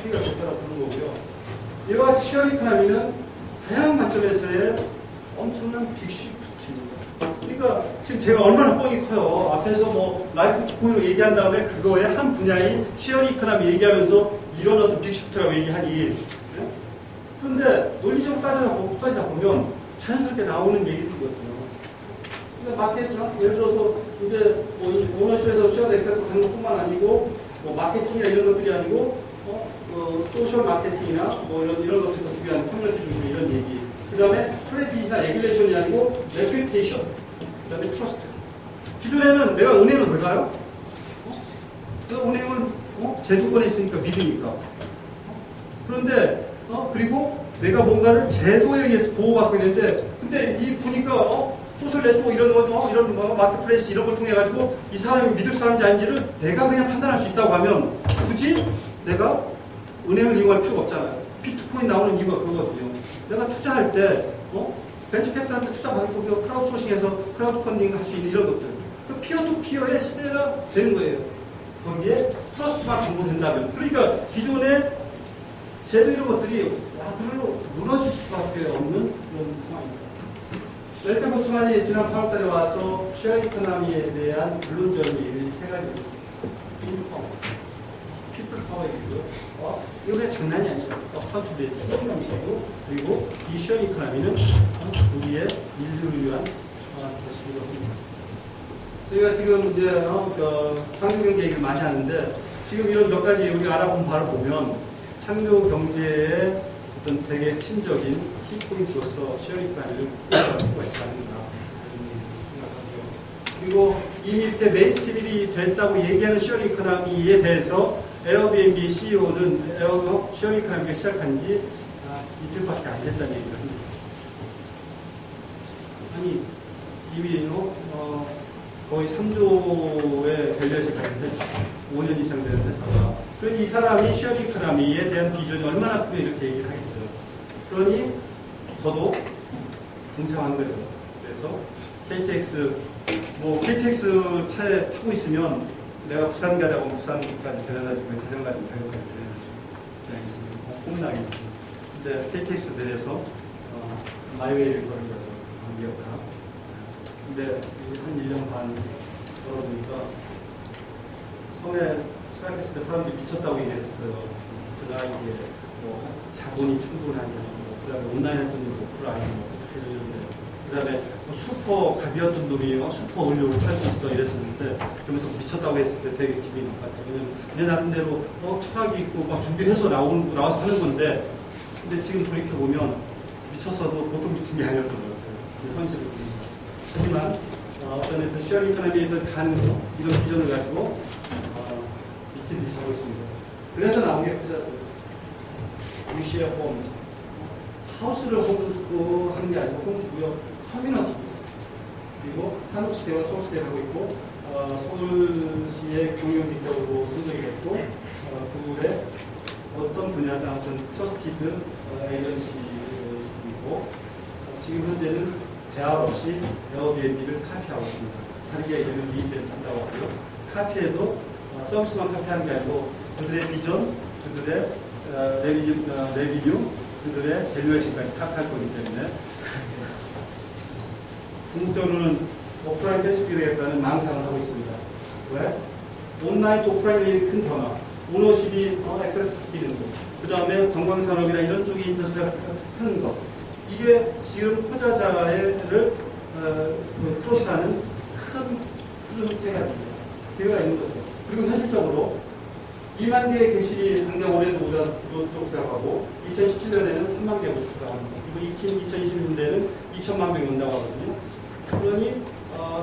우리가 적절하고 보는 거고요. 이와 같이 시어리 이코노미는 다양한 관점에서의 엄청난 빅시프트입니다. 그러니까 지금 제가 얼마나 뻥이 커요. 앞에서 뭐 라이프 코인으로 얘기한 다음에 그거의 한 분야인 시어리 이코노미 얘기하면서 이런 어떤 빅시프트라고 얘기하니 그런데 논리적으로 따지다 보면 자연스럽게 나오는 얘기들이거든요. 그러니까 마케팅, 예를 들어서 이제 뭐 오너십에서 쉐어드 엑셀로 하는 것뿐만 아니고 뭐 마케팅이나 이런 것들이 아니고 소셜 마케팅이나 뭐 이런 것들도 중요한 커뮤니티 중심 이런 얘기. 그 다음에 스트래티지나 레귤레이션이 아니고 레퓨테이션. 그 다음에 트러스트. 기존에는 내가 은행을 왜 가요? 은행은 제도권에 있으니까 믿으니까. 그런데 그리고 내가 뭔가를 제도에 의해서 보호받고 있는데, 근데 이 보니까, 소셜 네트워크 이런 거, 이런 거, 마켓플레이스 이런 걸 통해가지고 이 사람이 믿을 사람인지 아닌지를 내가 그냥 판단할 수 있다고 하면 굳이 내가 은행을 이용할 필요가 없잖아요. 비트코인 나오는 이유가 그거거든요. 내가 투자할 때, 벤처 캐피탈한테 투자 받을 거고요. 크라우드 소싱해서 크라우드 펀딩 할 수 있는 이런 것들. 그 피어 투 피어의 시대가 되는 거예요. 거기에 트러스트가 공부된다면. 그러니까 기존의 제도 이런 것들이 별로 무너질 수밖에 없는 그런 상황입니다. 웰스 보츠만이 지난 8월달에 와서 시어 이코노미에 대한 근론적인 세 가지입니다. 인파워, 피플 파워 얘기고요. 이거 그냥 장난이 아니에요. 어카운트빌리티, 책임감이고 그리고 이 시어 이코노미는 우리의 인류를 위한 것이기도 합니다. 저희가 지금 이제 창조경제 얘기를 많이 하는데 지금 이런 몇 가지 우리가 알아본 바를 보면 창조경제의 어떤 되게 핵심적인 키포인트로서 쉐어링 이코노미를 구현할 수가 있다는 그리고 이 밑에 메인스트림이 됐다고 얘기하는 쉐어링 이코노미에 대해서 에어비앤비 CEO는 쉐어링 이코노미가 시작한 지 이틀밖에 안 됐다는 얘기를 합니다. 아니 이미 거의 3조의 밸류에이션 가진 회사, 5년 이상 되는 회사가 그러니 이 사람이 쉐어링 이코노미에 대한 비전이 얼마나 크면 이렇게 얘기를 하겠어요. 그러니 저도 동참한 거예요. 그래서 KTX KTX 차에 타고 있으면 내가 부산 가자고 부산까지 데려다주고 대전 가자고 대전까지 데려다주고 그냥 있으면 꼼나겠습니다. 근데 KTX 내려서 마이웨이를 걸은 거죠. 미역카. 근데 한 1년 반 걸어보니까 처음에 시작했을 때 사람들이 미쳤다고 얘기했어요. 그 나이에 자본이 충분하냐, 그 다음에 온라인 했던 놈이 오프라인, 그 다음에 슈퍼 갑이었던 놈이 슈퍼 올려고 탈 수 있어 이랬었는데 그러면서 미쳤다고 했을 때 되게 기분이 나빴죠. 왜냐면 내 나름대로 철학이 있고 막 준비를 해서 나와서 하는 건데 근데 지금 돌이켜보면 미쳤어도 보통 미친 게 아니었던 것 같아요. 현실을 보니까. 하지만 어떤 쉐어링 이코노미에서 가능성 이런 비전을 가지고 미친 듯이 하고 있습니다. 그래서 나온 게 위시어 홈 하우스를 홈으로 하는 게 아니고 홈이고요. 커뮤니티 그리고 한국시대와 서울시대를 하고 있고 서울시의 경영기격으로 선정이 됐고 그 후에 어떤 분야다 어떤 트러스티드 에이전시이고 지금 현재는 대화 없이 에어비앤비를 카피하고 있습니다. 다르게 얘기하면 리인벨을 한다고 하고요. 카피에도 서비스만 카피하는 게 아니고 그들의 비전, 그들의 레비뉴, 그들의 밸류에이션까지 카피할 거기 때문에 궁극적으로는 오프라인 패스트기획과는 망상을 하고 있습니다. 왜? 온라인 또 오프라인의 큰 변화, 오너십이 액세스 바뀌는 거, 그 다음에 관광산업이나 이런 쪽이 인더스트리가 크는 거, 이게 지금 투자자를 크로스하는 큰 흐름 세 가지입니다. 기회가 있는 거죠. 그리고 현실적으로 2만 개의 객실이 당장 올해도 들어가고 2017년에는 3만 개가 들어갑니다. 그리고 2020년대에는 2천만 명이 온다고 하거든요. 그러니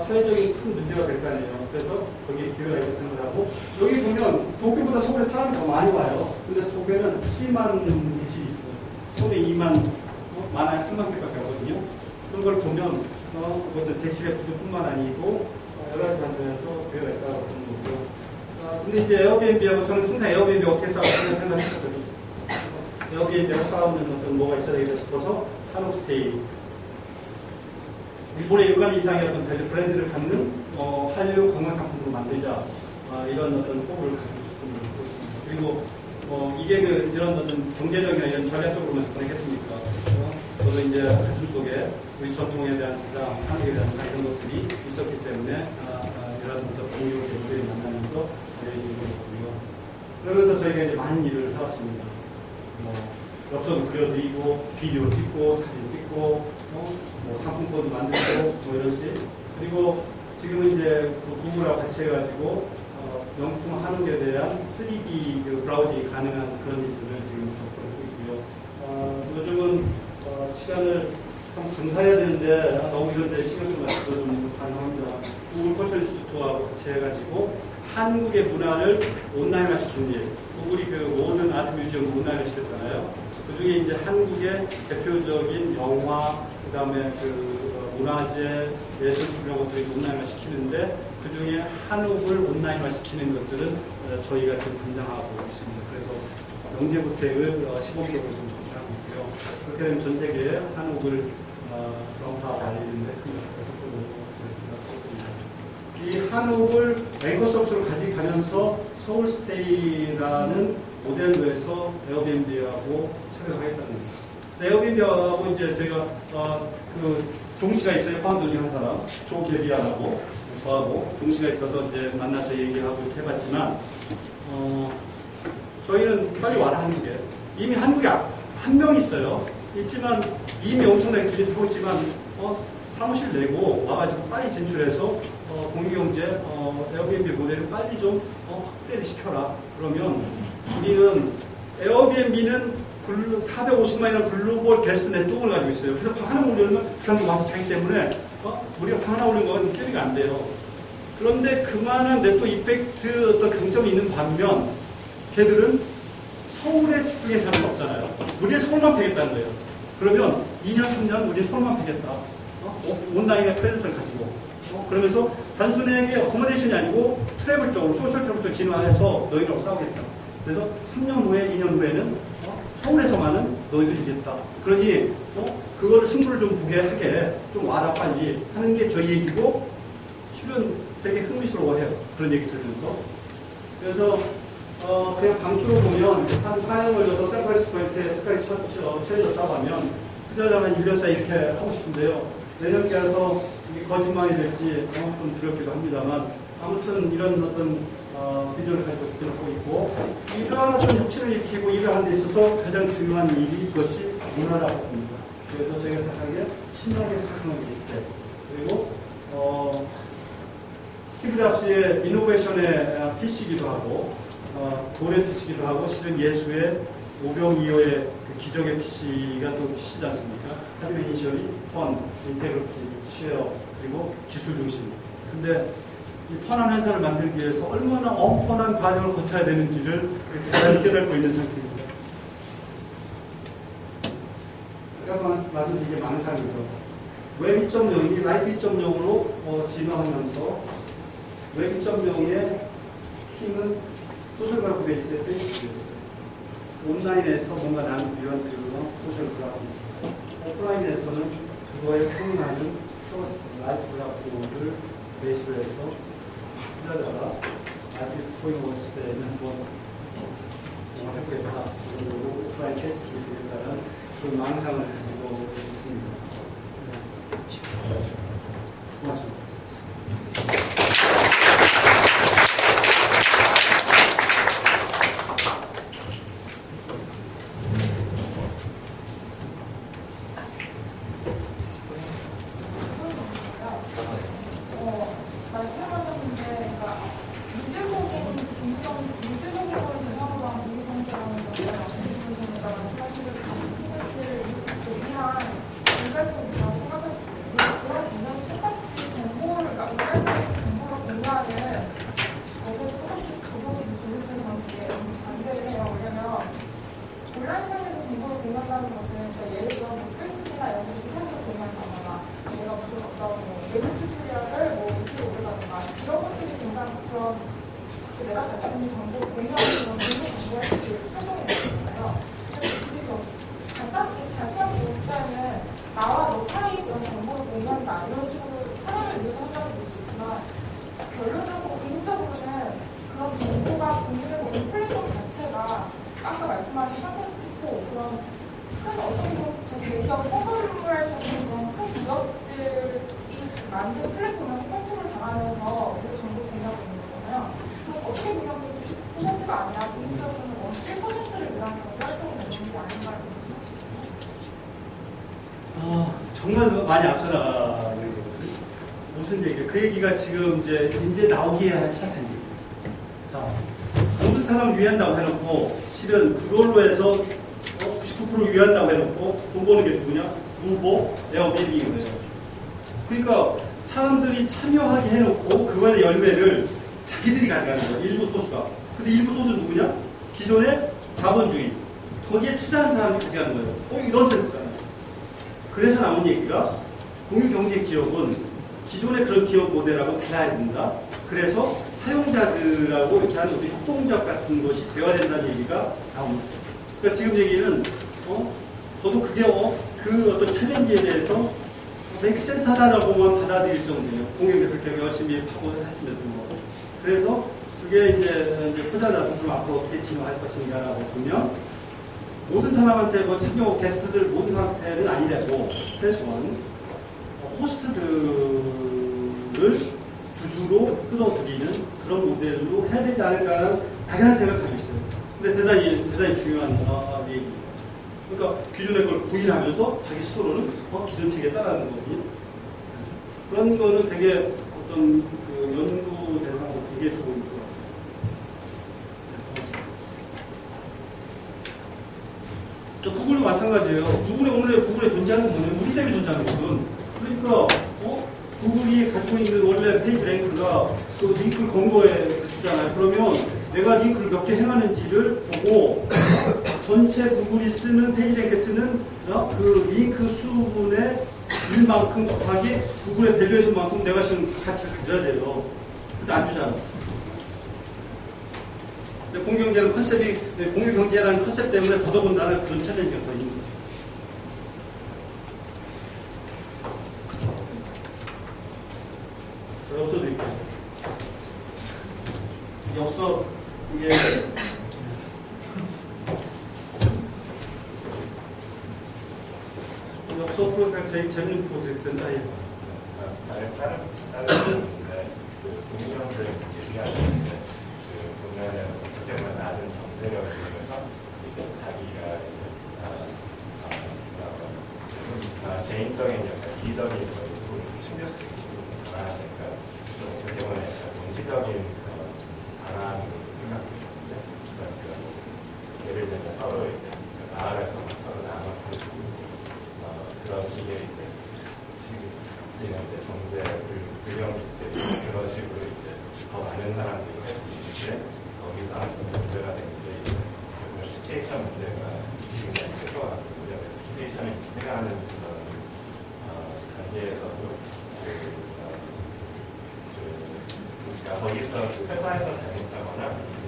사회적인 큰 문제가 될 거 아니에요. 그래서 거기에 기회가 있다고 생각하고 여기 보면 도쿄보다 서울에 사람이 더 많이 와요. 근데 도쿄는 7만 객실이 있어요. 서울에 2만 많아야 3만 개밖에 하거든요. 그런 걸 보면 그것도 객실의 구조뿐만 아니고 여러 가지 관점에서 기회가 있다고 보는 거고요. 근데 이제 에어비앤비하고 저는 항상 에어비앤비가 어떻게 싸우는지 생각했었거든요. 에어비앤비하고 싸우는 어떤 뭐가 있어야 되겠다 싶어서 한옥스테이 일본의 일반 이상의 어떤 브랜드를 갖는 한류 관광 상품으로 만들자 이런 어떤 포부를 가지고 있습니다. 그리고 이게 이런 어떤 경제적이나 이런 전략적으로만 접근하겠습니까? 저도 이제 가슴 속에 우리 전통에 대한 사랑, 한국에 대한 사랑 이런 것들이 있었기 때문에 이런 어떤 공유 개들이 만나면서 거고요. 그러면서 저희가 이제 많은 일을 해왔습니다. 엽서도 그려드리고 비디오 찍고 사진 찍고 상품권도 만들고 이런 식. 그리고 지금은 이제 구글하고 같이 해가지고 명품 한옥에 대한 3D 브라우징이 가능한 그런 일들을 지금 접근하고 있고요. 요즘은 시간을 참 감사해야 되는데 너무 이런데 신경 쓰지 마시고 좀 가능합니다. 구글 컬처 인스티튜트하고 같이 해가지고 한국의 문화를 온라인화 시킨 일. 구글이 모든 아트 뮤지엄 온라인화 시켰잖아요. 그 중에 이제 한국의 대표적인 영화, 그 다음에 문화재, 예술 이런 것들이 온라인화 시키는데 그 중에 한옥을 온라인화 시키는 것들은 저희가 지금 담당하고 있습니다. 그래서 명제구택을 시범적으로 좀 전파하고 있고요. 그렇게 되면 전 세계에 한옥을 전파하는데 큰 역할을 이 한옥을 앵커 서비스로 가져가면서 서울스테이라는 모델로 해서 에어비앤비하고 착용하겠다는 거예요. 에어비앤비하고 이제 저희가 종씨가 있어요. 파운드 중에 한 사람, 조계리아라고 저하고 종씨가 있어서 이제 만나서 얘기하고 이렇게 해봤지만 저희는 빨리 와라 한국에 이미 한국에 한 명 있어요. 있지만 이미 엄청나게 길이 서고 있지만 사무실 내고 와가지고 빨리 진출해서 공유경제 에어비앤비 모델을 빨리 좀 확대를 시켜라. 그러면 우리는 에어비앤비는 450만이라는 글로벌 게스트 네트워크를 가지고 있어요. 그래서 방 하나 올리면 그 사람도 와서 자기 때문에 우리가 방 하나 올린 거는 캐리가 안 돼요. 그런데 그만한 네트워크 이펙트 어떤 강점이 있는 반면 걔들은 서울에 집중해 살 수는 없잖아요. 우리는 서울만 패겠다는 거예요. 그러면 2년, 3년 우리는 서울만 패겠다. 온라인의 프레젠스를 가지고. 그러면서 단순하게 어코모데이션이 아니고 트래블 쪽으로, 소셜 트래블 쪽으로 진화해서 너희랑 싸우겠다. 그래서 3년 후에, 2년 후에는 서울에서만은 너희들이 이겼다. 그러니 그거를 승부를 좀 보게 하게 좀 와라 빨리 하는 게 저희 얘기고 실은 되게 흥미스러워해요. 그런 얘기 들으면서. 그래서 그냥 방수로 보면 한 4년 걸려서 샌프란시스코 포인트에 색깔이 칠해졌다고 하면 투자자만 1년 사이 이렇게 하고 싶은데요. 내년께 와서 이게 거짓말이 될지 좀 두렵기도 합니다만 아무튼 이런 어떤 비전을 가지고 들고 있고 이러한 어떤 혁신을 일으키고 일을 하는 데 있어서 가장 중요한 일이 그것이 문화라고 봅니다. 그래서 저희가 생각하기에 신학의 사상을 일으켜 그리고 스티브 잡스의 이노베이션의 PC이기도 하고 돌의 PC이기도 하고 실은 예수의 오병이어의 그 기적의 PC가 또 PC지 않습니까? 하지만 이니셜이 펀, 인테그리티, 쉐어 그리고 기술 중심. 근데 이 펀한 회사를 만들기 위해서 얼마나 엄펀한 과정을 거쳐야 되는지를 잘 깨닫고 있는 상태입니다. 아까 말씀드린 게 망상이죠. 웹 2.0이 라이프 2.0으로 진화하면서 웹 2.0의 힘은 소셜그래프 베이스의 페이스북이었어요. 온라인에서 뭔가 나는 필요한 그런 소셜그래프, 오프라인에서는 그거에 상응하는 라이프 그래프를 베이스로 해서 투자자가 라이프 포인트 시대에는 한번 해보겠다. 그리고 오프라인 테스트를 되겠다는 그런 망상을 가지고 있습니다. 고맙습니다. 정말 많이 앞서 나가는 거거든요. 무슨 얘기예요? 그 얘기가 지금 이제 나오기 시작한 얘기예요. 자, 모든 사람을 위한다고 해놓고 실은 그걸로 해서 99%를 위한다고 해놓고 돈 버는 게 누구냐? 우버, 에어비앤비인 거죠. 그러니까 사람들이 참여하게 해놓고 그거의 열매를 자기들이 가져가는 거예요. 일부 소수가. 근데 일부 소수 누구냐? 기존의 자본주의. 거기에 투자한 사람이 가져가는 거예요. 이거 넌센스잖아요. 그래서 나온 얘기가 공유경제기업은 기존의 그런 기업 모델하고 달라야 된다. 그래서 사용자들하고 이렇게 하는 우리 협동조합 같은 것이 되어야 된다는 얘기가 나옵니다. 그러니까 지금 얘기는 저도 그게 그 어떤 챌린지에 대해서 되게 센스하다라고만 받아들일 정도예요. 공유경제 그렇게 열심히 파고 했으면 뭐. 그래서 그게 이제 투자자들 그럼 앞으로 어떻게 진화할 것인가라고 보면 모든 사람한테 참여 게스트들 모든 사람한테는 아니라고 최소한 호스트들을 주주로 끌어들이는 그런 모델로 해야 되지 않을까라는 막연한 생각을 가지고 있어요. 근데 대단히 중요한 얘기. 그러니까 기존의 걸 부인하면서 자기 스스로는 기존 체계에 따라하는 거지. 그런 거는 되게 어떤 그 연구 대상으로 되게 좋은 것 같아요. 저 구글도 마찬가지예요. 오늘 구글에 존재하는 건 뭐냐면 우리 때문에 존재하는 거거든. 그러니까 구글이 갖고 있는 원래 페이지 랭크가 그 링크 검거에 주잖아요. 그러면 내가 링크를 몇 개 행하는지를 보고 전체 구글이 쓰는 페이지 랭크 쓰는 그 링크 수분의 1만큼 곱하기 구글의 밸류에이션만큼 내가 지금 가치를 가져야 돼요. 근데 안 주잖아. 근데 공유경제라는 컨셉이, 공유경제라는 컨셉 때문에 더더군다나 그런 챌린지가 더 있는 거죠. 엽서도 있고. 엽서, 이게, 엽서 프로젝트가 제일 재밌는 프로젝트인데, 다른 공유형들 얘기하는데 보면은 어떻게 보면 낮은 경제력을 보면서 이제 자기가 이제 개인적인 약간 이기적인 그런 충격식 있으니까 그러니까 좀 어떻게 보면 약간 원시적인 그런 방안으로 생각하는데 예를 들면 서로 이제 마을에서 서로 나눠 쓰고 그런 식의 이제 지금 이제 경제 불경기 때 그런 식으로 이제 더 많은 사람들이 할 수 있는데 거기서 아주 문제가 되는 게 래피테이션 문제가 굉장히 클 것 같고요. 래피테이션이 문제가 하는 그런 단계에서도 그러니까 거기서 회사에서 잘못하거나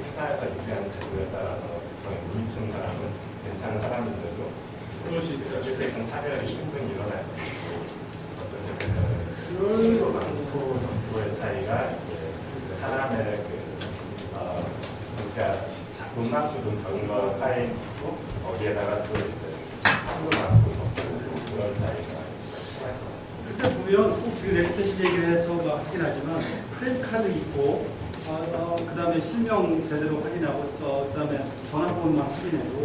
회사에서 유지하는 제도에 따라서 무이층 사람은 괜찮은 사람들도 그럴 수 있죠. 래피테이션 차별이 충분히 일어날 수 있고 친구 많고 정보의 차이가 이제 사람의 그러니까 돈 많고 돈 적은 거 차이고 거기에다가 또 이제 친구 많고 적고 그런 차이가 심할 것 같아요. 그때 보면 꼭 지금 레피테이션 얘기를 해서 막 하긴 하지만 크레딧 카드 있고 그 다음에 실명 제대로 확인하고 그 다음에 전화번호만 확인해도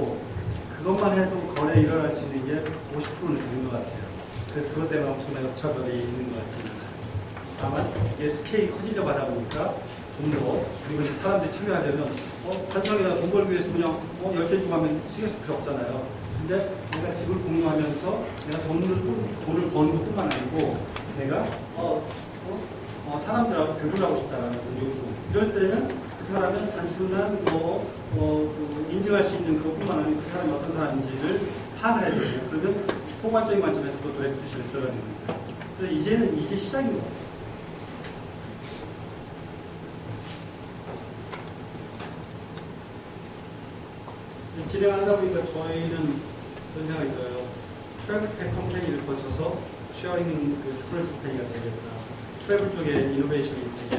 그것만 해도 거래 일어날 수 있는 게 50%는 되는 것 같아요. 그래서 그것 때문에 엄청난 격차별이 있는 것 같아요. 다만 이게 스케일이 커지려고 하다 보니까 좀 더 그리고 이제 사람들이 참여하려면 단순하게 돈 벌기 위해서 그냥 열심히 주고 하면 신경 쓸 필요 없잖아요. 근데 내가 집을 공유하면서 내가 돈을 버는 것뿐만 아니고 내가 사람들하고 교류를 하고 싶다라는 요구. 이럴 때는 그 사람은 단순한 인증할 수 있는 그것뿐만 아니고 그 사람이 어떤 사람인지를 파악을 해야 돼요. 그러면 포괄적인 관점에서 또 레피테이션을 들어가야 됩니다. 그래서 이제 시작인 것 같아요. 진행하다 보니까 저희는 그런 생각이 들어요. 트래블텍 컴퍼니를 거쳐서 쉐어링 트랜스 컴퍼니가 되겠구나. 트래블 쪽에 이노베이션이 되게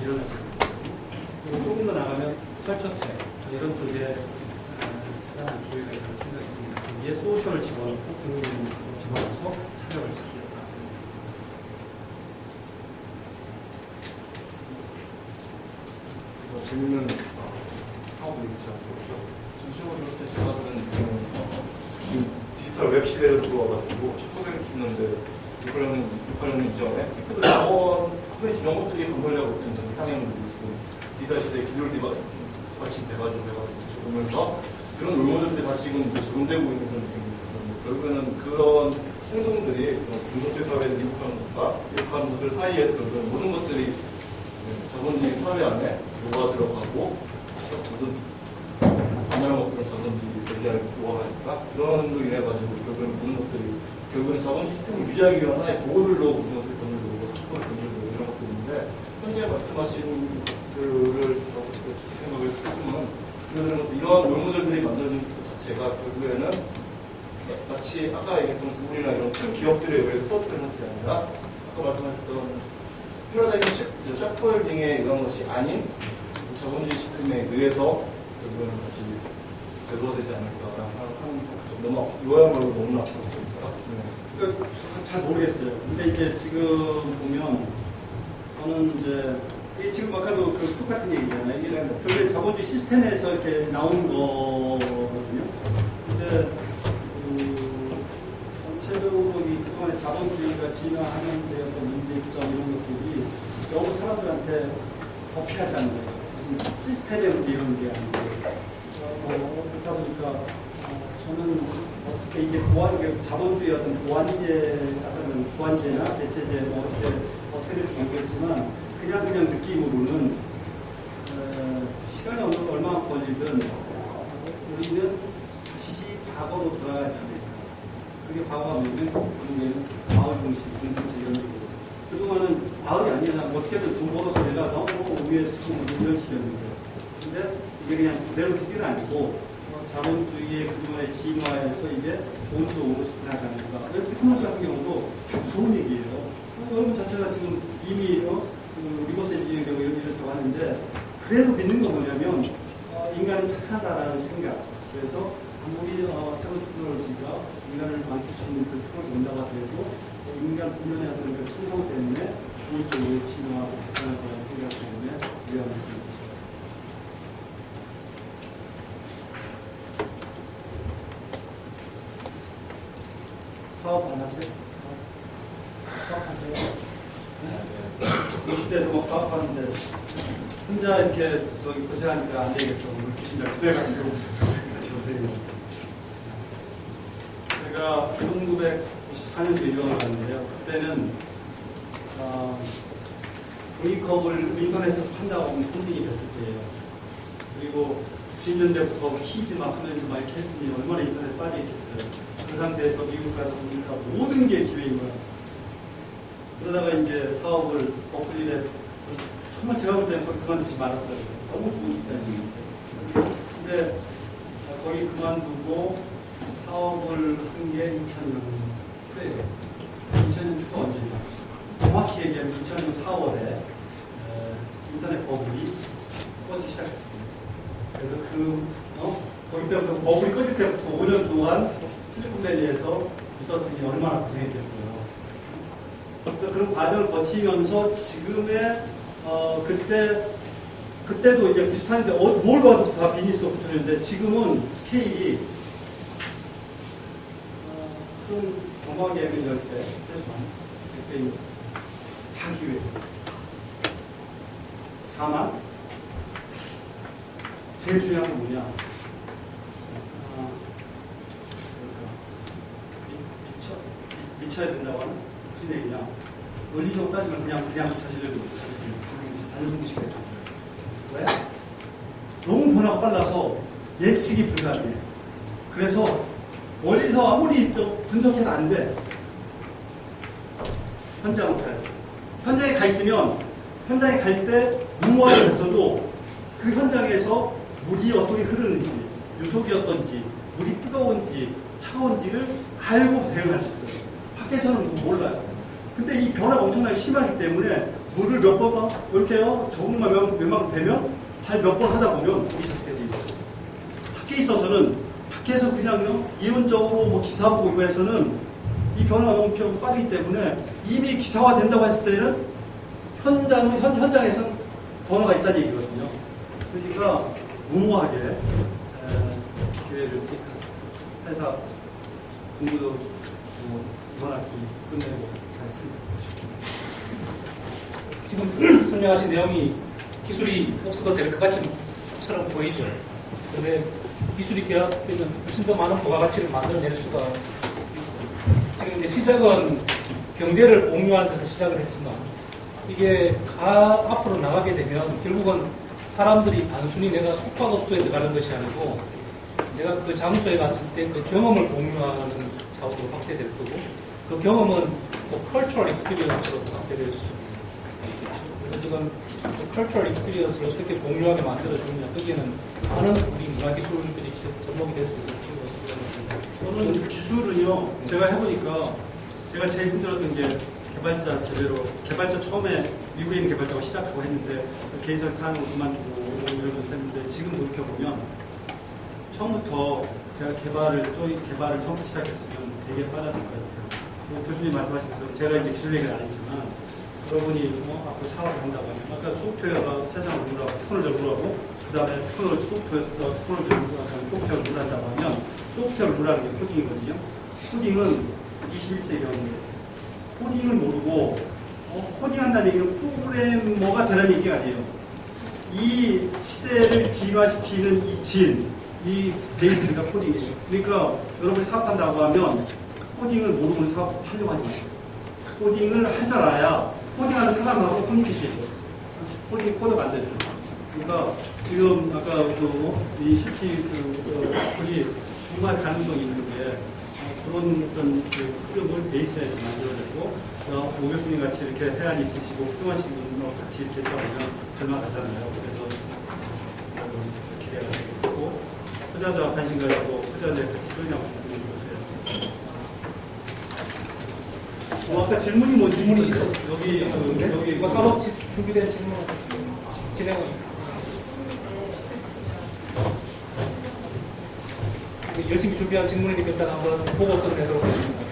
일어나지 않습니다. 그리고 조금 더 나가면 컬처텍 이런 쪽에 하나의 기회가 있다고 생각이 듭니다. 거기에 소셜을 집어넣고 공유를 집어넣어서 사역을 시키겠다. 재밌는 사업이 있죠. 전체적으로 이렇게 제가 보는 지금 디지털 웹 시대를 들어와가지고 초대를 주는데 6학년 이전에 학교에서 이런 것들이 건설하고 있는 이상형들이 지금 디지털 시대에 기술 디바이스 돼가지고 보면서 그런 롤모델들이 다시금 적용되고 있는 그런 느낌입니다. 결국에는 그런 행성들이 공동체 사회의 미국한과 미국한 것들 사이에 그런 모든 것들이 자본주의 사회 안에 녹아 들어가고 모든 다양한 것들을 자본주의 대기할 요구하니까 그런 로 인해 가지고 결국에는 모든 것들이 결국에는 자본 시스템을 유지하기 위한 하나의 도구들로 모든 것들이 건설되고 사건을 건설되고 이런 것들인데 현재 말씀하신 것들을 생각을 해보면 이러한 롤모델들이 만들어진 것 자체가 결국에는 마치 아까 얘기했던 구글이나 이런 큰 기업들에 의해서 터득되는 것이 아니라 아까 말씀하셨던 패러다이մ 샤프홀딩의 이런 것이 아닌 자본주의 시스템에 의해서 결국에는 다시 제도화되지 않을까라는 생각을 너무 요야말로 너무 앞서고 있어요. 잘 모르겠어요. 근데 이제 지금 보면 저는 이제 지금 아까도 그 똑같은 얘기잖아요. 이게 결국에 자본주의 시스템에서 이렇게 나온 거거든요. 근데 전체적으로 이 그동안에 자본주의가 진화하면서 어떤 문제점 이런 것들이 너무 사람들한테 더 피하지 않는 거예요. 시스템의 문제 이런 게 아니고 그렇다 보니까 저는 어떻게 이게 자본주의 어떤 보완제나 대체제 뭐 어떻게 될지 모르겠지만 그냥 느낌으로는 시간이 얼마나 걸리든 우리는 다시 과거로 돌아가지 않을까. 그게 과거가 뭐냐면 결국에는 마을 중심, 공동체 이런 식으로. 그동안은 마을이 아니라 어떻게든 돈 벌어서 내가서 위에 수고 이런 식이었는데 근데 이게 그냥 그대로 기기는 아니고 자본주의의 그동안의 진화에서 이제 좋은 쪽으로 나가지 않을까. 테크놀로지 같은 경우도 좋은 얘기예요. 여러분 자체가 지금 이미 리버스 엔지니어링 이런 일을 하는데 그래도 믿는 건 뭐냐면 인간은 착하다라는 생각. 그래서 아무리 테크놀로지가 인간을 망칠 수 있는 그 툴을 본다고 해도 인간 본연의 어떤 그 충성 때문에 좋은 쪽으로 진화하고 발전할 거라는 생각 때문에 위험한 겁니다. 사업 안 하세요? 사업하세요? 20대에서 뭐 사업하는데 혼자 이렇게 저기 고생하니까 안 되겠어. 오늘 귀신들 그래가지고 제가 1994년도에 유학을 갔는데요. 그때는 종이컵을 인터넷에서 판다고 하면 펀딩이 됐을 때예요. 그리고 90년대부터 키즈 막 하면서 막 이렇게 했으니 얼마나 인터넷 빠져 있겠어요. 그 상태에서 미국 가서 보니까 모든 게 기회인 거야. 그러다가 이제 사업을 버클리에 정말 제가 볼 때는 거기 그만두지 말았어요. 너무 좋은 때문에. 근데 거기 그만두고 사업을 한 게 2000년 초예요. 2000년 초가 언제냐? 정확히 얘기하면 2000년 4월에 인터넷 버블이 꺼지기 시작했습니다. 그래서 거기 때부터 버블이 꺼질 때부터 5년 동안 실리콘밸리에서 있었으니 얼마나 고생했겠어요. 그런 과정을 거치면서 지금의 그때도 이제 94년대 뭘 봐도 다 비즈니스 오퍼튜니티인데 지금은 스케일이 좀 정확하게 얘기할 때 최소한 100배인 다 기회. 다만 제일 중요한 건 뭐냐? 미쳐야 된다고 하는 무슨 얘기냐? 논리적으로 따지면 그냥 사실은 단순 무식해요. 왜? 너무 변화가 빨라서 예측이 불가능해. 그래서 멀리서 아무리 분석해도 안 돼. 현장으로 가야 돼. 현장에 가 있으면 현장에 갈 때 무모하게 됐어도 그 현장에서 물이 어떻게 흐르는지, 유속이 어떤지, 물이 뜨거운지, 차가운지를 알고 대응할 수 있어요. 밖에서는 몰라요. 근데 이 변화가 엄청나게 심하기 때문에 물을 몇 번 이렇게요 적응만 몇만 되면 발 몇 번 하다 보면 물이 잡게 돼 있어요. 밖에 있어서는 밖에서 그냥요 이론적으로 뭐 기사 보고 이거 해서는 이 변화가 너무 빠르기 때문에 이미 기사화 된다고 했을 때는 현장에서 변화가 있다는 얘기거든요. 그러니까 무모하게 기회를 택하자. 회사 공부도 이번 학기 끝내고 잘 했습니다. 지금 설명하신 내용이 기술이 없어도 될 것 같처럼 보이죠. 그런데 기술이 개혁되면 훨씬 더 많은 부가가치를 만들어낼 수가 있어요. 지금 이제 시작은 경제를 공유하는 데서 시작을 했지만 이게 앞으로 나가게 되면 결국은 사람들이 단순히 내가 숙박업소에 들어가는 것이 아니고 내가 그 장소에 갔을 때 그 경험을 공유하는 작업으로 확대될 거고 그 경험은 또 cultural experience로 확대될 수 있겠죠. 그래서 지금 그 cultural experience를 어떻게 공유하게 만들어주느냐 거기에는 많은 우리 문화기술들이 접목이 될 수 있을 필요가 있습니다. 저는 기술은요 제가 해보니까 제가 제일 힘들었던 게 개발자 처음에 미국에 있는 개발자가 시작하고 했는데 개인적인 사항을 그만두고 이러면서 했는데 지금 돌이켜보면 처음부터 제가 개발을 처음부터 시작했으면 되게 빨랐을 것 같아요. 교수님 말씀하신 것처럼 제가 이제 기술 얘기를 안 했지만 여러분이 앞으로 사업을 한다고 하면 아까 소프트웨어가 세상을 누르라고 테크놀로지를 누르라고 그 다음에 소프트웨어를 누르한다고 하면 소프트웨어를 누르라는 게 코딩이거든요. 코딩은 21세기였는데 코딩을 모르고 코딩한다는 얘기는 프로그래머가 되라는 얘기가 아니에요. 이 시대를 진화시키는 이 진, 이 베이스가 코딩이에요. 그러니까 여러분이 사업한다고 하면 코딩을 모르고는 사업하려고 하지 마세요. 코딩을 할 줄 알아야 코딩하는 사람하고 커뮤니케이션이 돼요. 코드 만들죠. 그러니까 지금 아까 이 시티 거기 정말 가능성이 있는데 그런 흐름을 베이스에서 만들어내고 오 교수님 같이 이렇게 해안이 있으시고 훌륭하신 분과 같이 이렇게 했다 보면 얼마 가잖아요. 그래서 기대가 되고 투자자와 관심 가지고 투자자에 같이 조인하고 싶은 거세요. 아까 질문이 뭔지 질문이 있었어요. 여기 이거 따로 준비된 질문 진행을 열심히 준비한 질문이니까 일단 한번 보고 끝내도록 하겠습니다.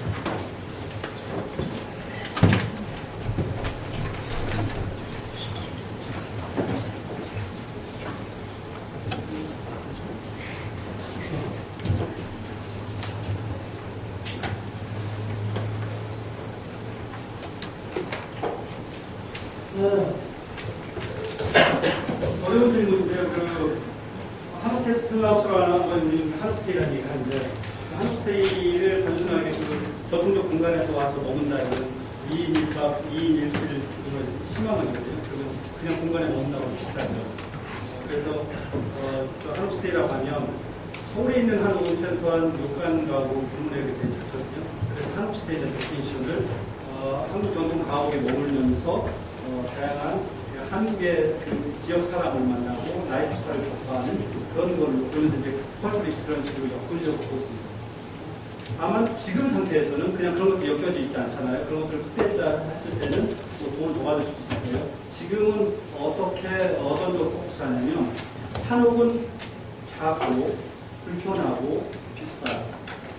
어려운 질문인데요. 한국 게스트하우스라는 한국스테이라는 얘기를 하는데 한국스테이를 단순하게 저통적 공간에서 와서 머문다는 2인 1박, 2인 1실 심하면 거든요. 그냥 공간에 머문다고 비슷하죠. 그래서 한국스테이라고 하면 서울에 있는 한옥온천 요관 가구 불문에 있거든요. 그래서 한국스테이의 데스티네이션을 한국 전통 가옥에 머물면서 다양한 한국의 지역 사람을 만나고 라이프 스타일을 접하는 그런 걸로 그런 이제 컬처리스트 그런 식으로 엮으려고 보고 있습니다. 다만 지금 상태에서는 그냥 그런 것도 엮여져 있지 않잖아요. 그런 것들을 뺐다 했을 때는 또 돈을 더 받을 수도 있을 거예요. 지금은 어떤 걸 포커스하냐면 한옥은 작고 불편하고 비싸요.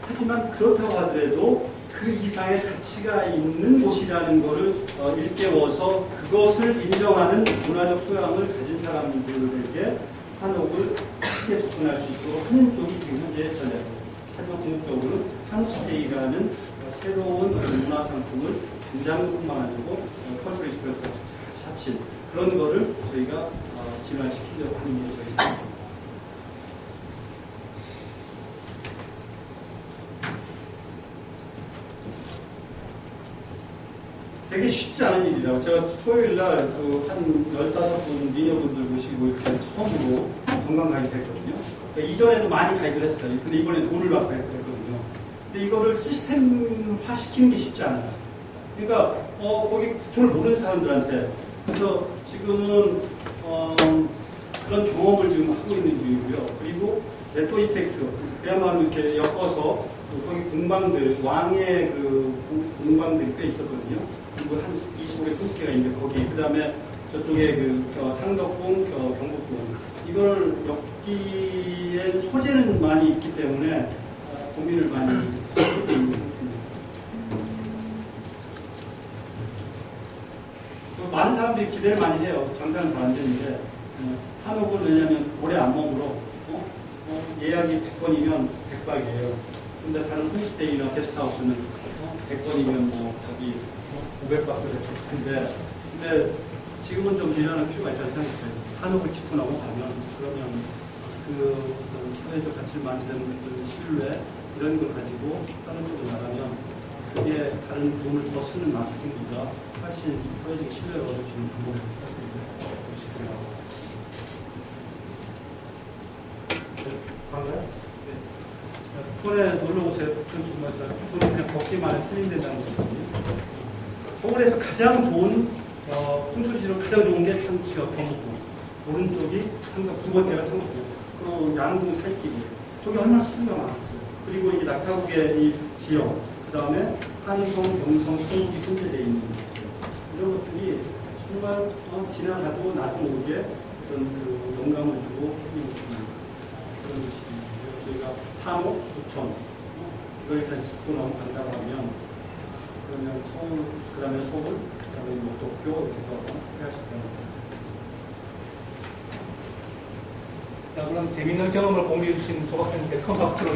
하지만 그렇다고 하더라도 그 이상의 가치가 있는 곳이라는 것을 일깨워서 그것을 인정하는 문화적 소양을 가진 사람들에게 한옥을 크게 접근할 수 있도록 하는 쪽이 지금 현재 전략입니다. 하지만 궁극적으로는 한옥스테이라는 새로운 문화 상품을 전장뿐만 아니고 컬처럴 익스프레스 같이 합친 그런 거를 저희가 진화시키려고 하는 게 저희 생각입니다. 되게 쉽지 않은 일이라고. 제가 토요일 날 한 15분 미녀분들 모시고 이렇게 처음으로 관광 가입 했거든요. 그러니까 이전에도 많이 가입을 했어요. 근데 이번에 돈을 받고 했거든요. 근데 이거를 시스템화 시키는 게 쉽지 않아요. 그러니까 거기 구조를 모르는 사람들한테 그래서 지금은 그런 경험을 지금 하고 있는 중이고요. 그리고 네트워크 이펙트 그야말로 이렇게 엮어서 거기 공방들 왕의 그 공방들이 꽤 있었거든요. 그리고 한 25개, 30개가 있는데 거기 그 다음에 저쪽에 그 상덕궁, 경복궁 이걸 엮기엔 소재는 많이 있기 때문에 고민을 많이 하고 있는 상태입니다. 많은 사람들이 기대를 많이 해요. 장사는 잘 안 되는데 한옥은 왜냐하면 오래 안 머물어. 예약이 100번이면 100박이에요. 근데 다른 홈스테이나 게스트하우스는 100번이면 뭐 거기 500박도 됐죠. 근데 지금은 좀 일하는 필요가 있다고 생각해요. 한옥을 집어넣고 가면 그러면 그 사회적 가치를 만드는 그 신뢰 이런 걸 가지고 다른 쪽으로 나가면 그게 다른 돈을 더 쓰는 마케팅보다 훨씬 사회적 신뢰를 얻을 수 있는 방법이라고 생각합니다. 서울에 놀러 오세요. 저는 그냥 걷기만 해 힐링된다는 거거든요. 서울에서 가장 좋은 풍수지로 가장 좋은 게 창지역 경북궁. 오른쪽이 창덕, 두 번째가 창덕궁. 그리고 양궁 사이길이에요. 저기 얼마나 수요가 많았어요. 그리고 이 낙타국의 이 지역, 그 다음에 한성, 영성, 송국이 손재되어 있는 이런 것들이 정말 지나가도 나도 모르게 어떤 그 영감을 주고 힘을 주는 그런 것입니다. 저희가 한옥, 부천 이걸 일단 짚고 넘어간다고 하면 그러면 서울, 그 다음에 서울, 그 다음에 뭐 도쿄 이렇게 해서 해야 됩니다. 자, 그럼 재밌는 경험을 공유해 주신 조박사님께 큰 박수로